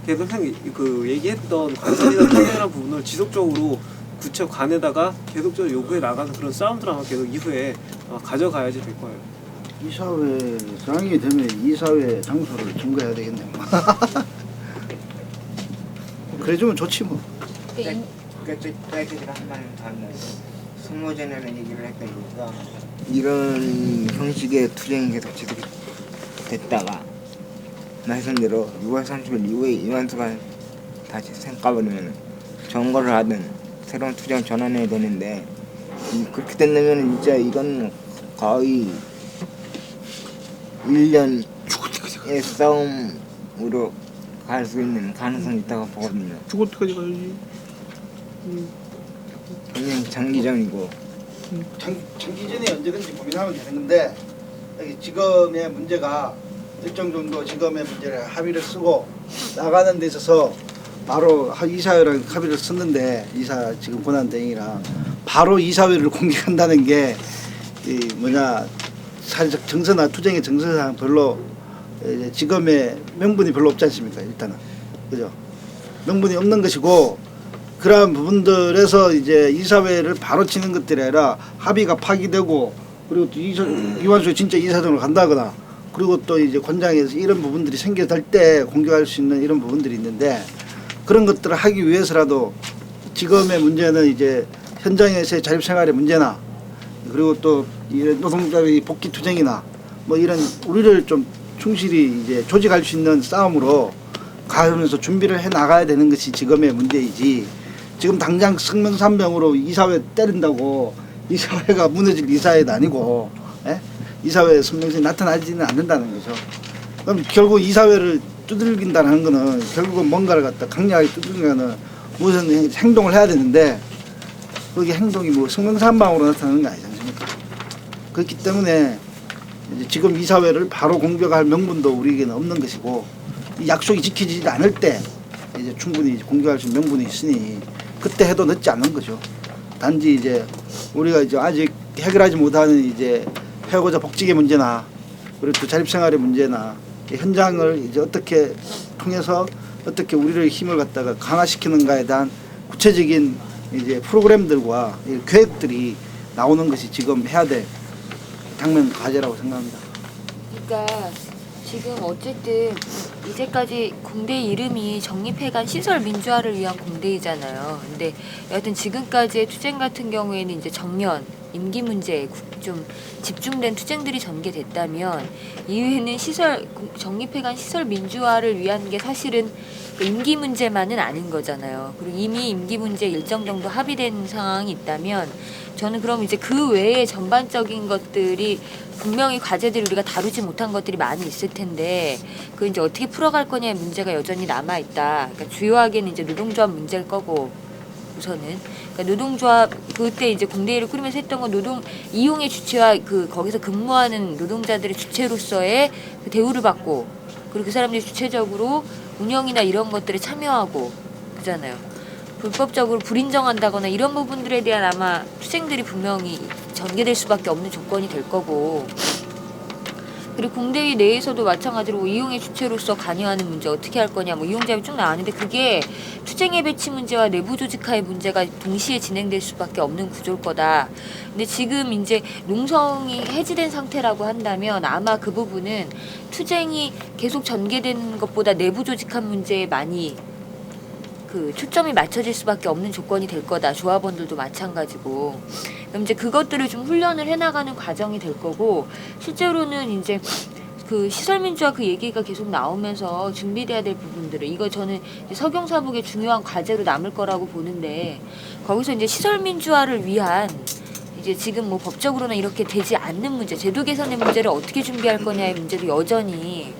계속 그 얘기했던 관선이나 타격이라는 부분을 지속적으로 구체 관에다가 계속적으로 요구해 나가는 그런 싸움들 아마 계속 이후에 가져가야지 될 거예요. 이사회장이 되면 이사회 장소를 증거해야 되겠네요. 그래주면 좋지 뭐. 제가 한 말을 더 하면 소모전이라는 얘기를 했던 이유가 이런 형식의 투쟁이 계속 지속됐다가 말씀대로 6월 30일 이후에 이완수가 다시 생각해보면 정거를 하든 새로운 투쟁을 전환해야 되는데 그렇게 된다면 진짜 이건 거의 1년의 싸움으로 갈 수 있는 가능성이 있다고 보거든요. 죽을 때까지 가야지. 그냥 장기전이고 장기전에 언제든지 고민하면 되는 건데 여기 지금의 문제가 일정 정도 지금의 문제를 합의를 쓰고 나가는 데 있어서 바로 이사회랑 합의를 썼는데 이사 지금 권한대행이랑 바로 이사회를 공격한다는 게 이 뭐냐 사회적 정서나 투쟁의 정서상 별로 지금의 명분이 별로 없지 않습니까? 일단은 그죠? 명분이 없는 것이고 그러한 부분들에서 이제 이사회를 바로 치는 것들이 아니라 합의가 파기되고 그리고 또 이완수가 진짜 이사장으로 간다거나 그리고 또 이제 권장에서 이런 부분들이 생겨날 때 공격할 수 있는 이런 부분들이 있는데 그런 것들을 하기 위해서라도 지금의 문제는 이제 현장에서의 자립생활의 문제나 그리고 또 이런 노동자의 복귀 투쟁이나 뭐 이런 우리를 좀 충실히 이제 조직할 수 있는 싸움으로 가면서 준비를 해 나가야 되는 것이 지금의 문제이지 지금 당장 성명산병으로 이사회 때린다고 이사회가 무너질 이사회도 아니고 예? 이사회 성명서에 나타나지는 않는다는 거죠. 그럼 결국 이사회를 두들긴다는 거는 결국은 뭔가를 갖다 강력하게 두들기는 무슨 행동을 해야 되는데 그게 행동이 뭐 성명산방으로 나타나는 게 아니지 않습니까? 그렇기 때문에 이제 지금 이사회를 바로 공격할 명분도 우리에게는 없는 것이고 이 약속이 지켜지지 않을 때 이제 충분히 공격할 수 있는 명분이 있으니 그때 해도 늦지 않은 거죠. 단지 이제 우리가 이제 아직 해결하지 못하는 이제 해고자 복직의 문제나 그리고 또 자립생활의 문제나 현장을 이제 어떻게 통해서 어떻게 우리를 힘을 갖다가 강화시키는가에 대한 구체적인 이제 프로그램들과 계획들이 나오는 것이 지금 해야 될 당면 과제라고 생각합니다. 그러니까 지금 어쨌든 이제까지 공대 이름이 정립해간 시설 민주화를 위한 공대이잖아요. 근데 여하튼 지금까지의 투쟁 같은 경우에는 이제 정년, 임기 문제에 좀 집중된 투쟁들이 전개됐다면 이후에는 정립해간 시설 민주화를 위한 게 사실은 그 임기 문제만은 아닌 거잖아요. 그리고 이미 임기 문제 일정 정도 합의된 상황이 있다면 저는 그럼 이제 그 외에 전반적인 것들이 분명히 과제들이 우리가 다루지 못한 것들이 많이 있을 텐데 그 이제 어떻게 풀어갈 거냐의 문제가 여전히 남아 있다. 그러니까 주요하게는 이제 노동조합 문제일 거고 우선은 그러니까 노동조합 그때 이제 공대회를 꾸리면서 했던 건 노동 이용의 주체와 그 거기서 근무하는 노동자들의 주체로서의 그 대우를 받고 그리고 그 사람들이 주체적으로 운영이나 이런 것들에 참여하고 그잖아요. 불법적으로 불인정한다거나 이런 부분들에 대한 아마 투쟁들이 분명히 전개될 수밖에 없는 조건이 될 거고 그리고 공대위 내에서도 마찬가지로 이용의 주체로서 관여하는 문제 어떻게 할 거냐 뭐 이용자협이 쭉 나왔는데 그게 투쟁의 배치 문제와 내부 조직화의 문제가 동시에 진행될 수밖에 없는 구조일 거다. 근데 지금 이제 농성이 해지된 상태라고 한다면 아마 그 부분은 투쟁이 계속 전개되는 것보다 내부 조직한 문제에 많이 그 초점이 맞춰질 수밖에 없는 조건이 될 거다. 조합원들도 마찬가지고. 그럼 이제 그것들을 좀 훈련을 해나가는 과정이 될 거고 실제로는 이제 그 시설민주화 그 얘기가 계속 나오면서 준비돼야 될 부분들을 이거 저는 석영사복의 중요한 과제로 남을 거라고 보는데 거기서 이제 시설민주화를 위한 이제 지금 뭐 법적으로는 이렇게 되지 않는 문제, 제도 개선의 문제를 어떻게 준비할 거냐의 문제도 여전히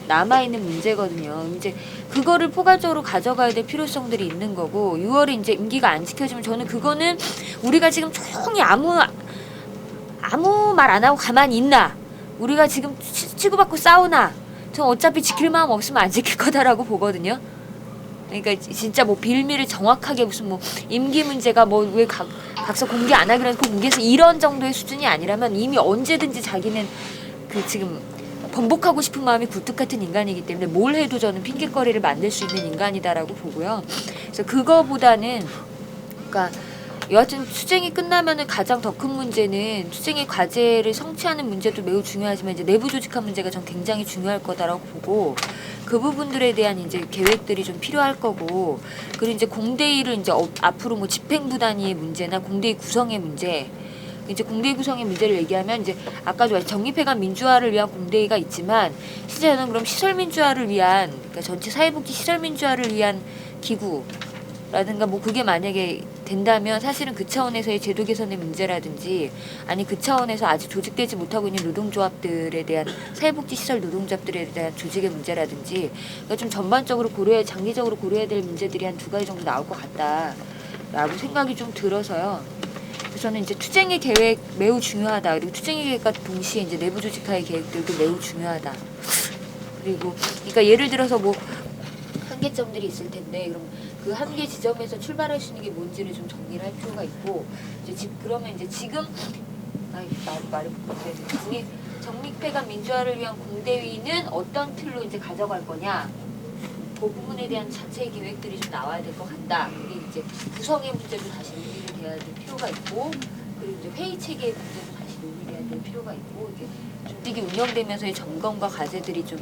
남아있는 문제거든요. 이제 그거를 포괄적으로 가져가야 될 필요성들이 있는 거고 6월에 이제 임기가 안 지켜지면 저는 그거는 우리가 지금 조용히 아무 말 안 하고 가만히 있나 우리가 지금 치고받고 싸우나 전 어차피 지킬 마음 없으면 안 지킬 거다라고 보거든요. 그러니까 진짜 뭐 빌미를 정확하게 무슨 뭐 임기 문제가 뭐 왜 각서 공개 안 하기로 해서 공개해서 이런 정도의 수준이 아니라면 이미 언제든지 자기는 그 지금 번복하고 싶은 마음이 굴뚝 같은 인간이기 때문에 뭘 해도 저는 핑계거리를 만들 수 있는 인간이다라고 보고요. 그래서 그거보다는 그러니까 여하튼 투쟁이 끝나면은 가장 더 큰 문제는 투쟁의 과제를 성취하는 문제도 매우 중요하지만 이제 내부 조직화 문제가 전 굉장히 중요할 거다라고 보고 그 부분들에 대한 이제 계획들이 좀 필요할 거고 그리고 이제 공대위를 이제 앞으로 뭐 집행부 단위의 문제나 공대위 구성의 문제 이제 공대위 구성의 문제를 얘기하면 이제 아까 정립해간 민주화를 위한 공대위가 있지만 실제 저는 그럼 시설 민주화를 위한 그러니까 전체 사회복지 시설 민주화를 위한 기구라든가 뭐 그게 만약에 된다면 사실은 그 차원에서의 제도 개선의 문제라든지 아니 그 차원에서 아직 조직되지 못하고 있는 노동조합들에 대한 사회복지 시설 노동조합들에 대한 조직의 문제라든지 그러니까 좀 전반적으로 장기적으로 고려해야 될 문제들이 한 2가지 정도 나올 것 같다라고 생각이 좀 들어서요. 그래서 저는 이제 투쟁의 계획 매우 중요하다. 그리고 투쟁의 계획과 동시에 이제 내부 조직화의 계획들도 매우 중요하다. 그리고 그러니까 예를 들어서 뭐 한계점들이 있을 텐데 그럼 그 한계 지점에서 출발할 수 있는 게 뭔지를 좀 정리를 할 필요가 있고 이제 그러면 이제 지금 말을 못해 정립해간 민주화를 위한 공대위는 어떤 틀로 이제 가져갈 거냐 그 부분에 대한 자체 계획들이 좀 나와야 될 것 같다. 그게 이제 구성의 문제도 다시 논의를 해야 될 필요가 있고 그리고 이제 회의 체계의 문제도 다시 논의를 해야 될 필요가 있고 이게 좀 운영되면서의 점검과 과제들이 좀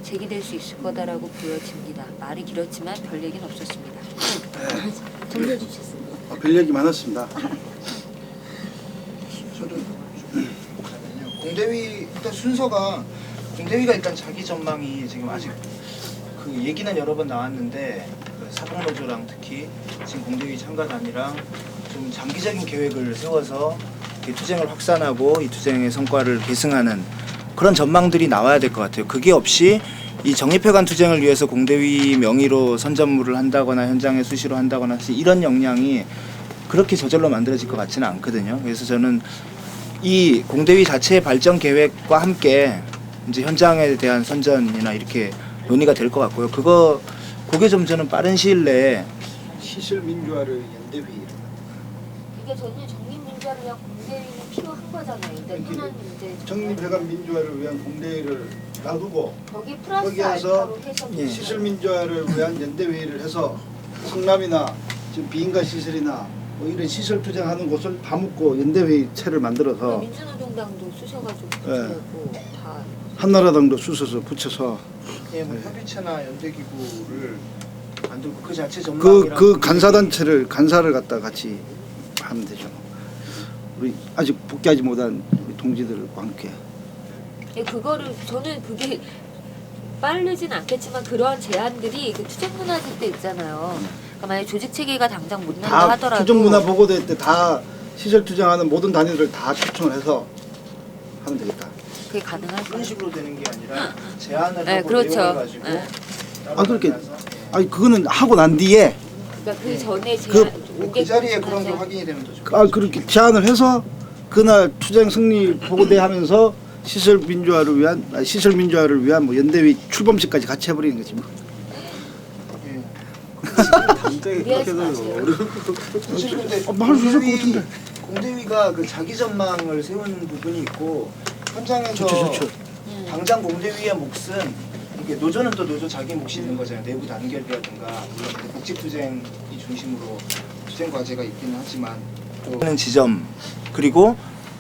제기될 수 있을 거다라고 보여집니다. 말이 길었지만 별 얘기는 없었습니다. 정리해 주셨습니다. 별 얘기 많았습니다. 저도 공대위 일단 순서가 공대위가 일단 자기 전망이 지금 아직 그 얘기는 여러 번 나왔는데 그 사법노조랑 특히 지금 공대위 참가단이랑 좀 장기적인 계획을 세워서 이 투쟁을 확산하고 이 투쟁의 성과를 계승하는 그런 전망들이 나와야 될 것 같아요. 그게 없이 이 정립회관 투쟁을 위해서 공대위 명의로 선전물을 한다거나 현장에 수시로 한다거나 이런 역량이 그렇게 저절로 만들어질 것 같지는 않거든요. 그래서 저는 이 공대위 자체의 발전 계획과 함께 이제 현장에 대한 선전이나 이렇게 논의가 될 것 같고요. 그게 좀 저는 빠른 시일 내에 시설 민주화를 연대회. 그러니까 저는 정립민주화를 위한 공대위는 필요한 거잖아요. 일단 흔한 이제 정립회관 민주화를 위한 공대회를 놔두고 거기 플러스 거기에서 알파로 해서 시설 민주화를 위한 연대회의를 해서 성남이나 지금 비인가 시설이나 뭐 이런 시설 투쟁하는 곳을 다 묶고 연대회의체를 만들어서 민주노동당도 쑤셔가지고 네. 붙이고 다 한나라당도 쑤셔서 붙여서 예, 뭐 협의체나 연대기구를 만들고 그 자체 전망이랑 그 간사단체를 간사를 갖다 같이 하면 되죠. 우리 아직 복귀하지 못한 우리 동지들과 함께. 예, 그거를 저는 그게 빠르진 않겠지만 그러한 제안들이 그 투쟁 문화제 때 있잖아요. 그러니까 만약 조직 체계가 당장 못 난다 다 하더라도 투쟁문화 보고대 때 다 시설 투쟁하는 모든 단위들을 다 초청을 해서 하면 되겠다. 그게 가능할까요? 그런 식으로 되는 게 아니라 제안을 네, 하고 그렇죠. 내용을 가지고 네. 아 그렇게 아니 그거는 하고 난 뒤에 그러니까 그 전에 그 자리에 그런 게 확인이 되면 더 좋겠죠. 아 그렇게 제안을 해서 그날 투쟁 승리 보고대 하면서 시설 민주화를 위한 뭐 연대회 출범식까지 같이 해버리는 거지 뭐. 당장에 그렇게 해서 사실 근데 할수 있을 것 같은데. 공대위가 그 자기 전망을 세우는 부분이 있고 현장에서 좋죠. 당장 공대위의 몫은 이게 노조는 또 노조 자기 몫이 있는 거잖아요. 내부 단결이라든가 물론 복직투쟁이 중심으로 투쟁 과제가 있기는 하지만 또 하는 지점 그리고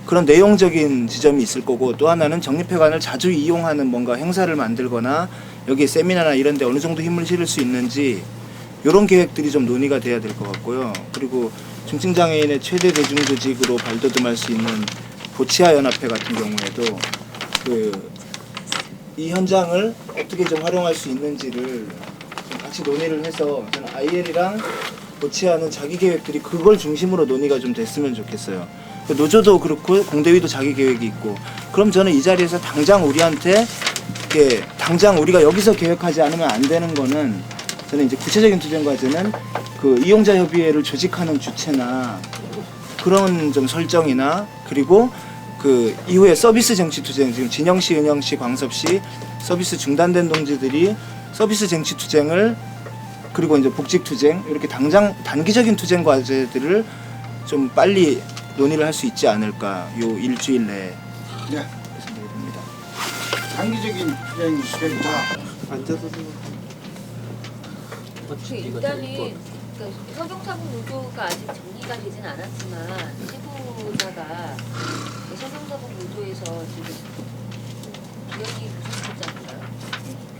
그런 내용적인 지점이 있을 거고 또 하나는 정립회관을 자주 이용하는 뭔가 행사를 만들거나 여기에 세미나나 이런 데 어느 정도 힘을 실을 수 있는지 이런 계획들이 좀 논의가 돼야 될 것 같고요. 그리고 중증장애인의 최대 대중조직으로 발돋움할 수 있는 보치아 연합회 같은 경우에도 이 현장을 어떻게 좀 활용할 수 있는지를 좀 같이 논의를 해서 저는 IL이랑 보치아는 자기 계획들이 그걸 중심으로 논의가 좀 됐으면 좋겠어요. 노조도 그렇고 공대위도 자기 계획이 있고 그럼 저는 이 자리에서 당장 우리한테 이렇게 당장 우리가 여기서 계획하지 않으면 안 되는 거는 저는 이제 구체적인 투쟁 과제는 그 이용자 협의회를 조직하는 주체나 그런 좀 설정이나 그리고 그 이후에 서비스 쟁취 투쟁 지금 진영시, 은영시, 광섭시 서비스 중단된 동지들이 서비스 쟁취 투쟁을 그리고 이제 복직 투쟁 이렇게 당장 단기적인 투쟁 과제들을 좀 빨리 논의를 할 수 있지 않을까 요 일주일 내에 네. 그렇게 생각이 듭니다. 장기적인 투쟁이다. 앉아서 생각. 일단은 그러니까 성경사복노조가 아직 정리가 되진 않았지만 지도자가 성경사복노조에서 지금 기영이 교산실장인가요?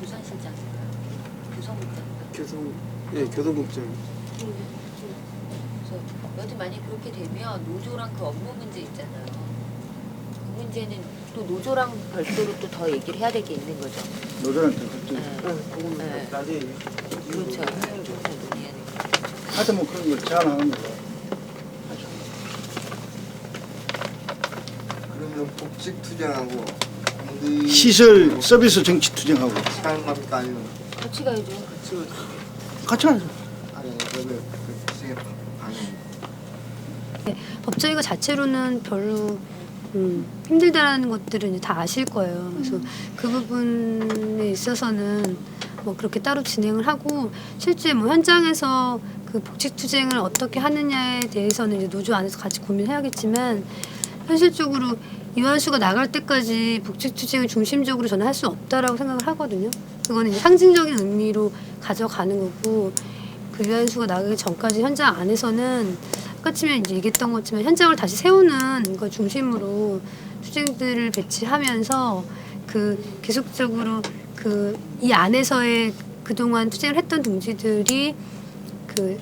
교산실장인가요? 교성국장인가요? 교성국장. 그래서 여튼 만약 그렇게 되면 노조랑 그 업무 문제 있잖아요. 그 문제는 또 노조랑 별도로 또 더 얘기를 해야 될 게 있는 거죠. 노조랑 또 네. 나중에 그렇죠. 논의해야 될 거. 하여튼 뭐 그런 걸 제안하는 거죠. 그러면 복직 투쟁하고 공대 시설 서비스 정치 투쟁하고 시간 겁니까 아니면 같이 가야죠. 같이 하죠. 아니 그 투쟁의 방향 법조위가 자체로는 별로 힘들다라는 것들은 이제 다 아실 거예요. 그래서 그 부분에 있어서는 뭐 그렇게 따로 진행을 하고 실제 뭐 현장에서 그 복직 투쟁을 어떻게 하느냐에 대해서는 이제 노조 안에서 같이 고민해야겠지만 현실적으로 이완수가 나갈 때까지 복직 투쟁을 중심적으로 저는 할 수 없다라고 생각을 하거든요. 그거는 이제 상징적인 의미로 가져가는 거고 그 이완수가 나가기 전까지 현장 안에서는 아까쯤에 이제 얘기했던 것처럼 현장을 다시 세우는 걸 중심으로 투쟁들을 배치하면서 그 계속적으로 그 이 안에서의 그동안 투쟁을 했던 동지들이 그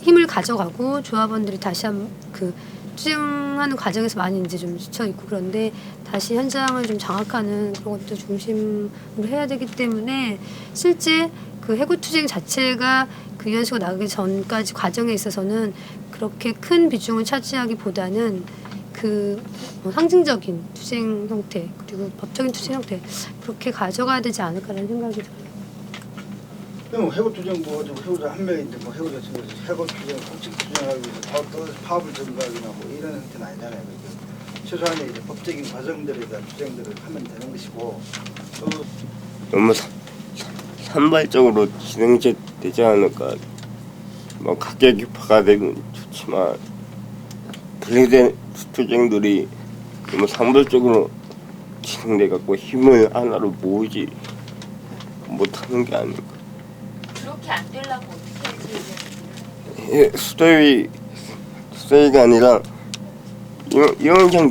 힘을 가져가고 조합원들이 다시 한번 그 투쟁하는 과정에서 많이 이제 좀 지쳐 있고 그런데 다시 현장을 좀 장악하는 그런 것도 중심으로 해야 되기 때문에 실제 그 해고 투쟁 자체가 그 위원식으로 나가기 전까지 과정에 있어서는 그렇게 큰 비중을 차지하기보다는 그 상징적인 투쟁 형태 그리고 법적인 투쟁 형태 그렇게 가져가야 되지 않을까라는 생각이 들어요. 그럼 해고투쟁부 해고자 한 명인데 뭐 해고자 해고투쟁 공식 투쟁하기 위해서 파업을 전가하기나 뭐 이런 형태는 아니잖아요. 최소한의 이제 법적인 과정들에 대한 투쟁들을 하면 되는 것이고 또 너무 산발적으로 진행되지 않을까. 뭐 각계 규파가 되면 좋지만 분리된 투쟁들이 너무 산발적으로 진행돼 갖고 힘을 하나로 모으지 못하는 게 아닐까. 그렇게 안 되려면 어떻게 해야지? 수도위가 아니라 이용자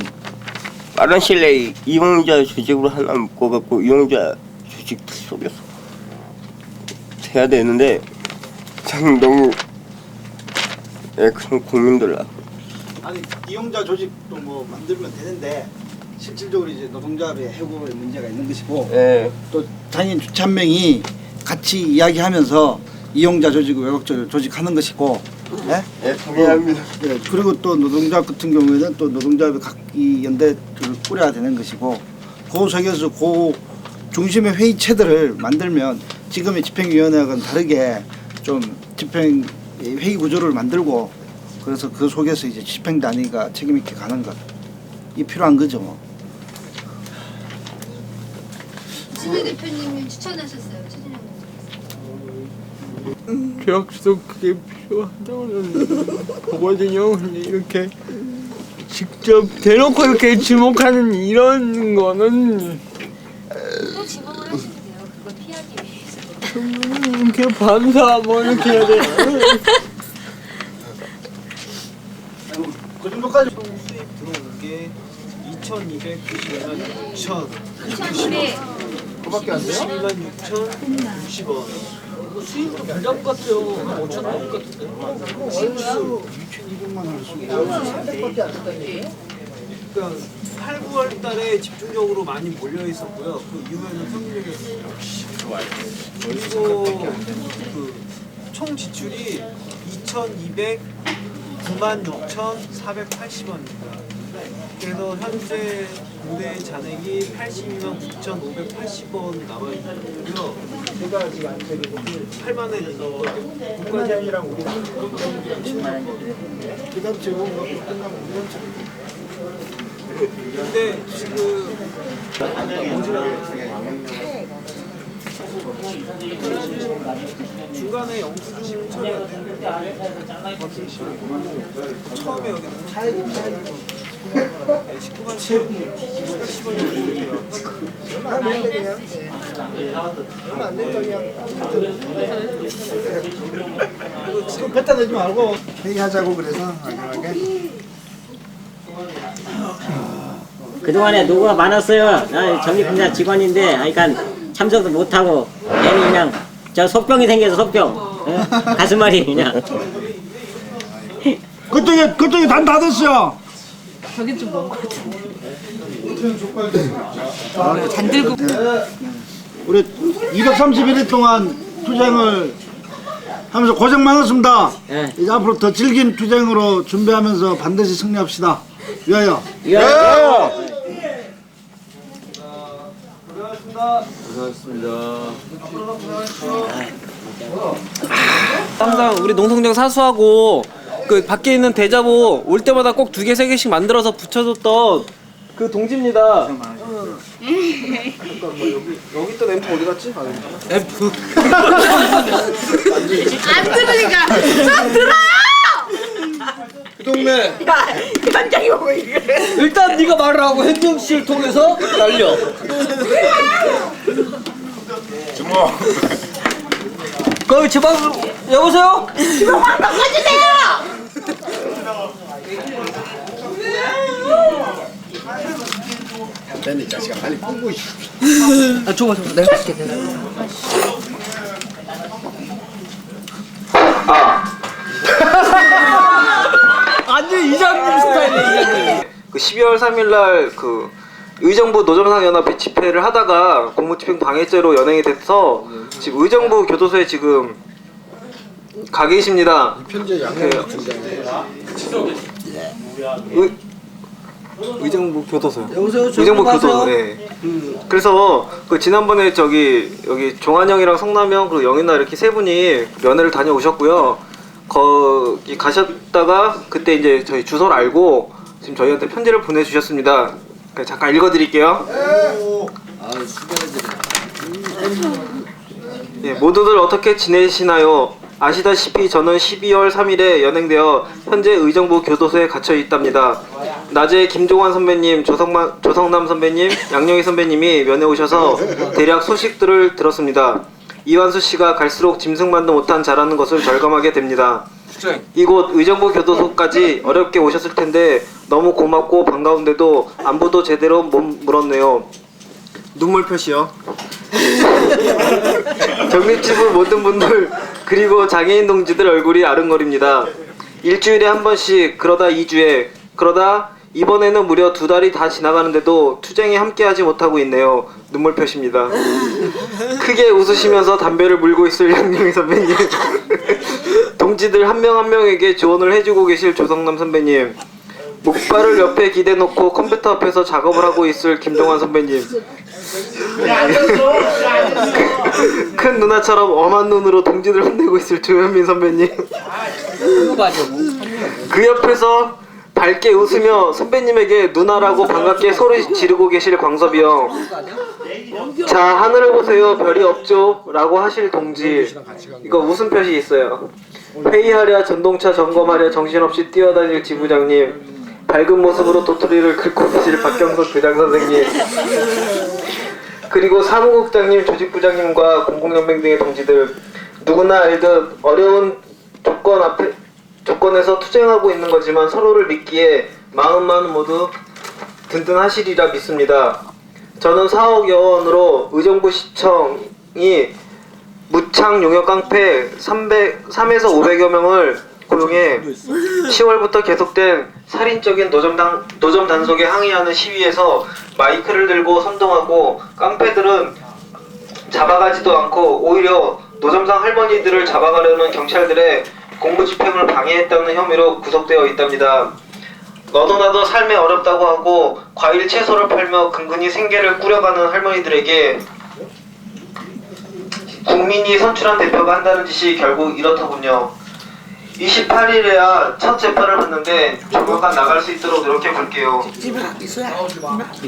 빠른 시일 내에 이용자 조직으로 하나 묶어갖고 이용자 조직 속에서 해야 되는데 참 너무 그런 고민들 아니 이용자 조직도 뭐 만들면 되는데 실질적으로 이제 노동조합의 해고의 문제가 있는 것이고 또 장애인 주체 한 명이 같이 이야기하면서 이용자 조직을 외곽적으로 조직하는 것이고 동의합니다. 그리고 또 노동조합 같은 경우에는 또 노동조합의 각기 연대를 꾸려야 되는 것이고 그 속에서 그 중심의 회의체들을 만들면 지금의 집행위원회와는 다르게 좀 집행 회의 구조를 만들고 그래서 그 속에서 이제 집행 단위가 책임 있게 가는 것 이 필요한 거죠. 뭐. 신혜 대표님이 추천하셨어요. 최진영 계약서도 그게 필요하다고 보거든요. 근데 이렇게 직접 대놓고 이렇게 지목하는 이런 거는 또 지목을 하시면 돼요. 그걸 피하기 위해서. 이렇게 반사 뭐 이렇게 해야 돼. 그 정도까지 수입 들어온 게 2,290만 6천 2000년에 그밖에 안 돼요? 12만 6,060원. 수입으로 부담 같아요. 5,000원 같은데. 2,200만 원 쓰고 300밖에 안 된다는 얘기예요? 그러니까 8, 9월 달에 집중적으로 많이 몰려 있었고요. 그 이후에는 평균적이었어요. 그리고 그 총 지출이 2,296만 6,480원입니다. 그래서 현재 공대 잔액이 82만 9,580원 남아 있고요. 제가 지금 안 되고 8만 원이 국가장이랑 우리랑 그다음 제공가 끝나면 우리는 근데 지금 중간에 영수증 처리 안 됐는데 처음에 여기 차액이 19만 710원이 올려요. 얼마 안 된다 그냥 지금 뱉다 내지 말고 회의하자고 그래서 마지막에 그동안에 노고가 많았어요. 나 정립분야 직원인데 그러니까 참석도 못하고 괜히 그냥 저 속병이 생겨서 속병 가슴앓이 그냥 그쪽에 단 닫았어요. 저긴 좀 먼 것 같은데. 잔들고 우리 231일 동안 투쟁을 하면서 고생 많았습니다. 이제 앞으로 더 질긴 투쟁으로 준비하면서 반드시 승리합시다. 위하여. 항상 우리 농성장 사수하고 그 밖에 있는 대자보 올 때마다 꼭 2개, 3개씩 만들어서 붙여줬던 그 동지입니다. 여기 있던 앰프 어디 갔지? F. 안 들으니까 좀 들어요! 그 동네. 야, 현장이 오고 이래. 일단 네가 말을 하고 행정 씨를 통해서 날려. 주모. 거기 주방 여보세요? 주방만 바꿔주세요! 이 자식아 빨리 뿜고 있어. 아 줘봐 내가 줄게 내가. 완전 이장님 스타일이야 이장님. 그 12월 3일날 그 의정부 노점상 연합회 집회를 하다가 공무집행 방해죄로 연행이 돼서 지금 의정부 교도소에 지금 가 계십니다. 편지에 양해 의정부 교도소요. 여보세요? 의정부 교도소. 네. 그래서 그 지난번에 저기 여기 종환형이랑 성남형 그리고 영인나 이렇게 세 분이 면회를 다녀오셨고요. 거기 가셨다가 그때 이제 저희 주소를 알고 지금 저희한테 편지를 보내주셨습니다. 잠깐 읽어드릴게요. 예, 모두들 어떻게 지내시나요? 아시다시피 저는 12월 3일에 연행되어 현재 의정부 교도소에 갇혀 있답니다. 낮에 김종환 선배님, 조성남 선배님, 양영희 선배님이 면회 오셔서 대략 소식들을 들었습니다. 이완수 씨가 갈수록 짐승만도 못한 자라는 것을 절감하게 됩니다. 이곳 의정부 교도소까지 어렵게 오셨을 텐데 너무 고맙고 반가운데도 안부도 제대로 못 물었네요. 눈물 표시요. 정립지부 모든 분들 그리고 장애인 동지들 얼굴이 아른거립니다. 일주일에 한 번씩, 그러다 2주에, 그러다 이번에는 무려 2달이 다 지나가는데도 투쟁에 함께하지 못하고 있네요. 눈물 표시입니다. 크게 웃으시면서 담배를 물고 있을 양영희 선배님, 동지들 한 명 한 명에게 조언을 해주고 계실 조성남 선배님, 목발을 옆에 기대놓고 컴퓨터 앞에서 작업을 하고 있을 김동환 선배님, 큰 누나처럼 엄한 눈으로 동지들 혼내고 있을 조현민 선배님, 그 옆에서 밝게 웃으며 선배님에게 누나라고 반갑게 소리 지르고 계실 광섭이 형, 자 하늘을 보세요 별이 없죠 라고 하실 동지, 이거 웃음 표시 있어요. 회의하랴 전동차 점검하랴 정신없이 뛰어다닐 지부장님, 밝은 모습으로 도토리를 긁고 계실 박경석 교장 선생님, 그리고 사무국장님, 조직부장님과 공공연맹 등의 동지들, 누구나 알듯 어려운 조건에서 투쟁하고 있는 거지만 서로를 믿기에 마음만 모두 든든하시리라 믿습니다. 저는 4억여 원으로 의정부시청이 무창 용역 깡패 3에서 500여 명을 고용해 10월부터 계속된 살인적인 노점 단속에 항의하는 시위에서 마이크를 들고 선동하고, 깡패들은 잡아가지도 않고 오히려 노점상 할머니들을 잡아가려는 경찰들의 공무집행을 방해했다는 혐의로 구속되어 있답니다. 너도 나도 삶에 어렵다고 하고 과일 채소를 팔며 근근히 생계를 꾸려가는 할머니들에게 국민이 선출한 대표가 한다는 짓이 결국 이렇더군요. 28일에야 첫 재판을 받는데 조만간 나갈 수 있도록 노력해 볼게요.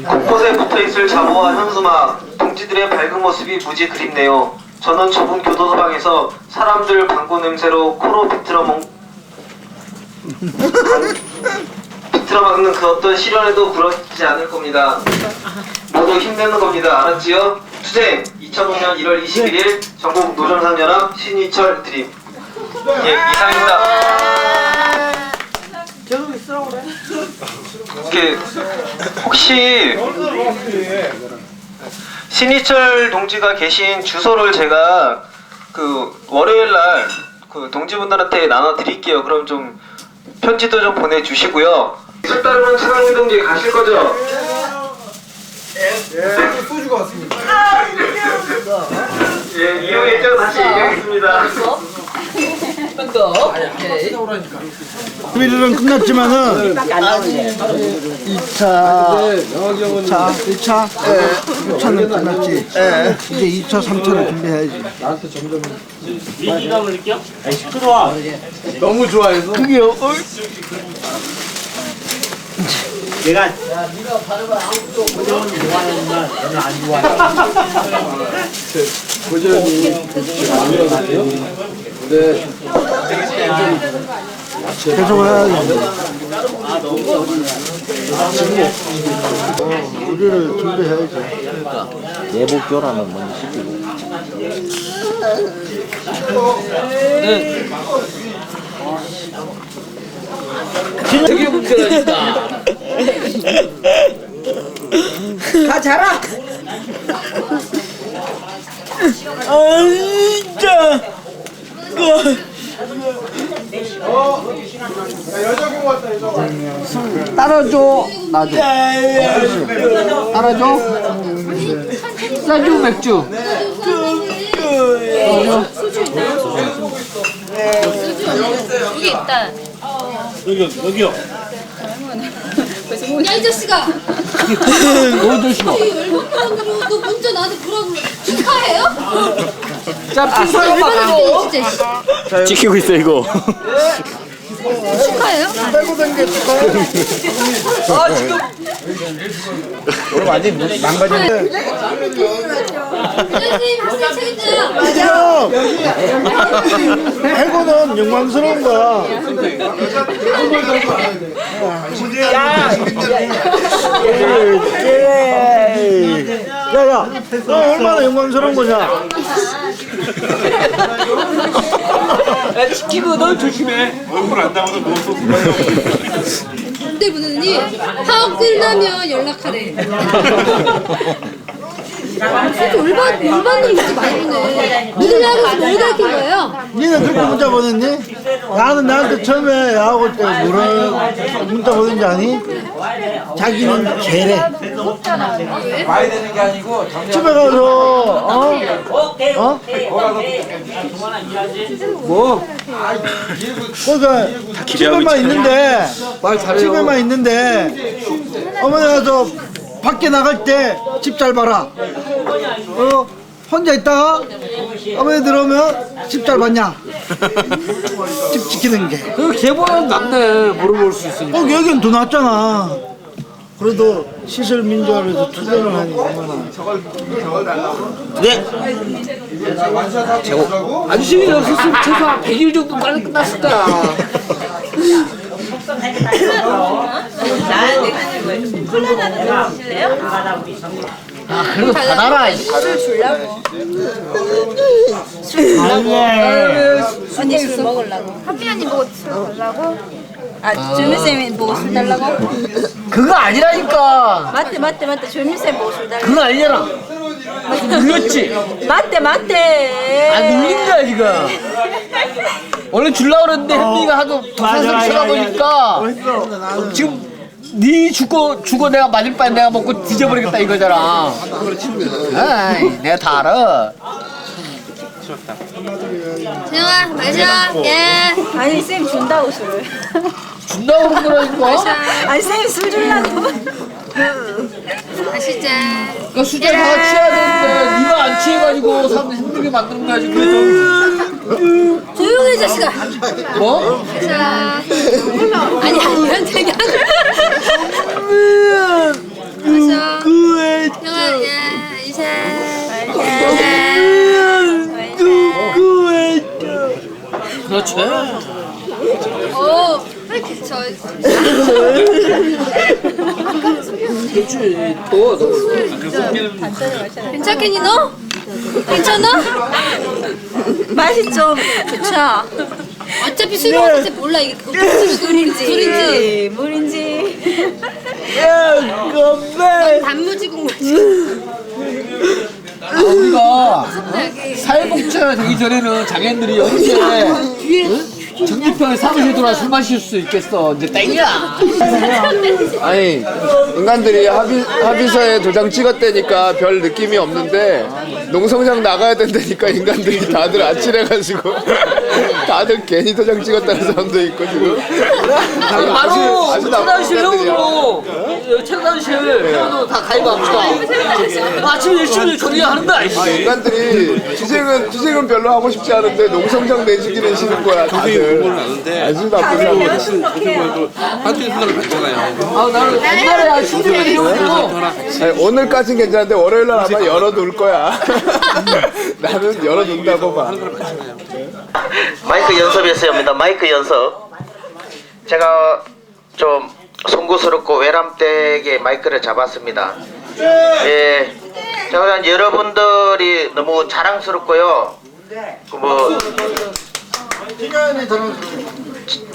곳곳에 붙어있을 자모와 현수막, 동지들의 밝은 모습이 무지 그립네요. 저는 좁은 교도소방에서 사람들 방구 냄새로 코로 비틀어막는 그 어떤 시련에도 굴하지 않을 겁니다. 모두 힘내는 겁니다. 알았지요? 투쟁! 2005년 1월 21일 전국 노점상연합 신희철 드림. 예, 이상입니다. 저기 쓰라고 그래. 이게 혹시 신희철 동지가 계신 주소를 제가 그 월요일날 그 동지분들한테 나눠드릴게요. 그럼 좀 편지도 좀 보내주시고요. 술 따르면 차강민 동지 가실 거죠? 예, 소주가 왔습니다. 예, 이용 예정 다시 얘기하겠습니다. 일은 끝났지만은 1차는 끝났지. 이제 2차, 3차를 준비해야지. 나한테 점점 민주당 올릴게요? 시끄러워. 너무 좋아해서. 그게 내가 고정은 좋아하는구나. 너는 안 좋아해. 고전이 안 들어가세요? 네. 계속 해야지. 우리를 준비해야지. 내복 교란은 먼저 시키고. 되게 문제라니까. 다 자라. 진짜. 여자분 왔다, 여자분. 따라줘. 나줘. 따라줘. 소주 맥주. 여기 있다. 여기요. 야 이 자식아. 너 자식아. 너 문자 나한테 뭐라고 그래? 축하해요? 자, 열받는 진짜. 지키고 있어 이거. 축하해요? 빼고 댕겨 축하해. 지금 오늘 완전 망가졌네. 선생님 학생 책임져요. 맞아. 해고는 영광스러운 거야. 야야, 너 얼마나 영광스러운 거냐? 야, 지키고 너 조심해. 얼굴 안 나와도 누워서 근데 분이 파업 끝나면 연락하래. 진짜 올바른 놈이 많이 보네. 누구냐고 뭘 가르친 거예요? 니는 그렇게 문자 보냈니? 나는 나한테 처음에 야하고 때 뭐라 문자 보낸지 아니? 자기는 개래. 와야 되는 게 아니고 집에 가서 어? 뭐? 그러니까 집에만 있는데 어머니 가서 밖에 나갈 때 집 잘 봐라. 혼자 있다가 어머니 들어오면 집 잘 봤냐? 집 지키는 게. 그 걔보다는 낫네. 물어볼 수 있으니까. 여긴 더 낫잖아. 그래도 시설 민주화를 투쟁을 하니 얼마나. 네. 안심이 없었으면 최소한 100일 정도 빨리 끝났을 거야. 그래도 받아라. 술 주려고. 언니 술 먹으려고. 한비 언니 보고 술 달라고? 조민쌤이 보고 술 달라고? 그거 아니라니까. 맞대. 조민쌤 보고 술 달라고. 그거 아니잖아. 눌렸지? 맞대. 눌린 거야 지금. 원래 줄라 그랬는데 현미가 하도 도사선 쳐다보니까 지금 네 죽고 내가 맞을 바에 내가 먹고 뒤져버리겠다 이거잖아. 아이, 내가 다 알아. 재영아 마셔. 예. 아니 쌤 준다고 술. 준다고 그런 거라니까. 아니 쌤 술 주려고. 마시자. 그 수제 다 취해야 되는데 네가 안 취해가지고 사람들 힘들게 만드는 거야 지금. 조용히 해 자식아. 뭐? 마셔. 아니 이런 얘기 하지 마셔. 재영아 예. 이제. 그렇지. 왜 이렇게 그렇지. 또 괜찮겠니 너? 괜찮아? 맛이 좀 좋죠. 어차피 술 먹을 때 몰라 이게 술인지 물인지. 넌 단무지 국물이지. 우리가 사회복지가 되기 전에는 장애인들이 언제 정기평에 사무실 들어와 술 마실 수 있겠어. 이제 땡이야. 아니 인간들이 합의서에 도장 찍었다니까 별 느낌이 없는데 농성장 나가야 된다니까 인간들이 다들 아찔해가지고 다들 괜히 도장 찍었다는 사람도 있고 지금 바로 아주 나쁜 차단실 인간들이야. 회원으로 차단실 회원으로 다 가입합시다. 아침 열심히 조리야 하는 거 아니지? 아, 인간들이 투쟁은 별로 하고 싶지 않은데 농성장 내주기는 싫은 거야 다들. 아주 나쁜 사람들. 한쪽에 생각을 많잖아요. 아 나는 옛날에 신들이 해가지고 오늘까진 괜찮은데 월요일날 아마 열어둘 거야. 나는 열어둔다고 봐. 마이크 연습이었습니다. 마이크 연습. 제가 좀 송구스럽고 외람되게 마이크를 잡았습니다. 예, 제가 여러분들이 너무 자랑스럽고요. 뭐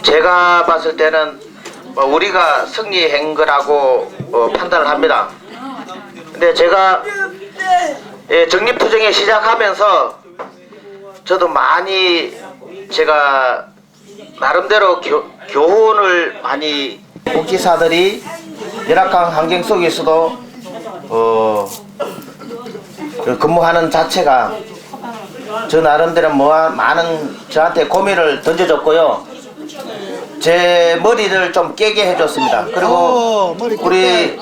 제가 봤을 때는 우리가 승리한 거라고 판단을 합니다. 근데 제가 정립투쟁에 시작하면서 저도 많이 제가 나름대로 교훈을 많이 복지사들이 열악한 환경 속에서도 근무하는 자체가 저 나름대로 많은 저한테 고민을 던져줬고요. 제 머리를 좀 깨게 해줬습니다. 그리고 우리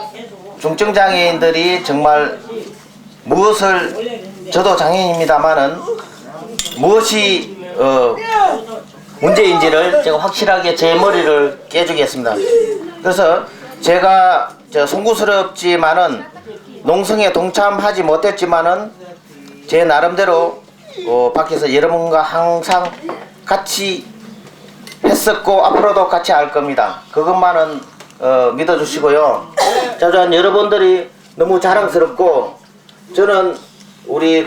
중증장애인들이 정말 무엇을, 저도 장애인입니다만은 무엇이 문제인지를 제가 확실하게 제 머리를 깨주겠습니다. 그래서 제가 송구스럽지만은 농성에 동참하지 못했지만은 제 나름대로 밖에서 여러분과 항상 같이 했었고 앞으로도 같이 할 겁니다. 그것만은 믿어주시고요. 짜잔, 여러분들이 너무 자랑스럽고 저는 우리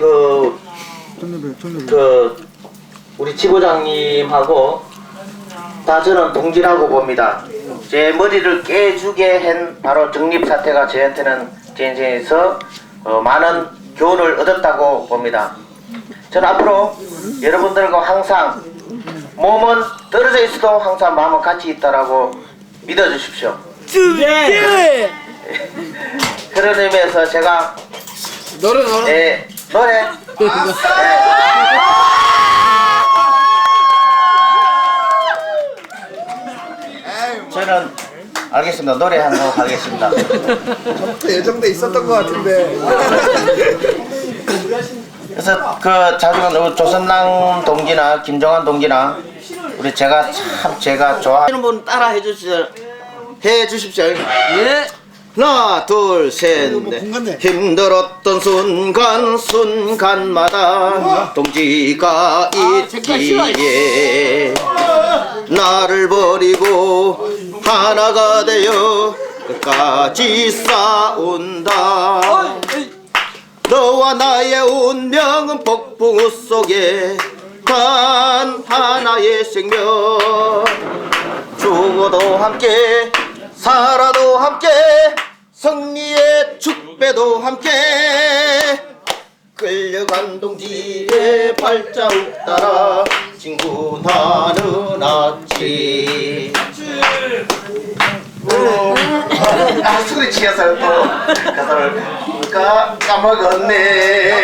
우리 지부장님하고 다 저는 동지라고 봅니다. 제 머리를 깨주게 한 바로 정립사태가 저한테는 제 인생에서 많은 교훈을 얻었다고 봅니다. 저는 앞으로 여러분들과 항상 몸은 떨어져 있어도 항상 마음은 같이 있다라고 믿어주십시오. 그런 의미에서 제가 노래 저는 알겠습니다. 노래 한 곡 하겠습니다. 저부터 예정돼 있었던 것 같은데. 그래서 자주 조선남 동지나 김정환 동지나 우리 제가 좋아하는 분 따라 해주십시오. 예. 하나 둘 셋 넷. 힘들었던 순간마다 동지가 있기에 나를 버리고 하나가 되어 끝까지 싸운다. 너와 나의 운명은 폭풍우 속에 단 하나의 생명. 죽어도 함께 살아도 함께 승리의 축배도 함께 끌려간 동지의 발자국 따라 진군하는 아침. 술이 취해서 또 가사를 까먹었네.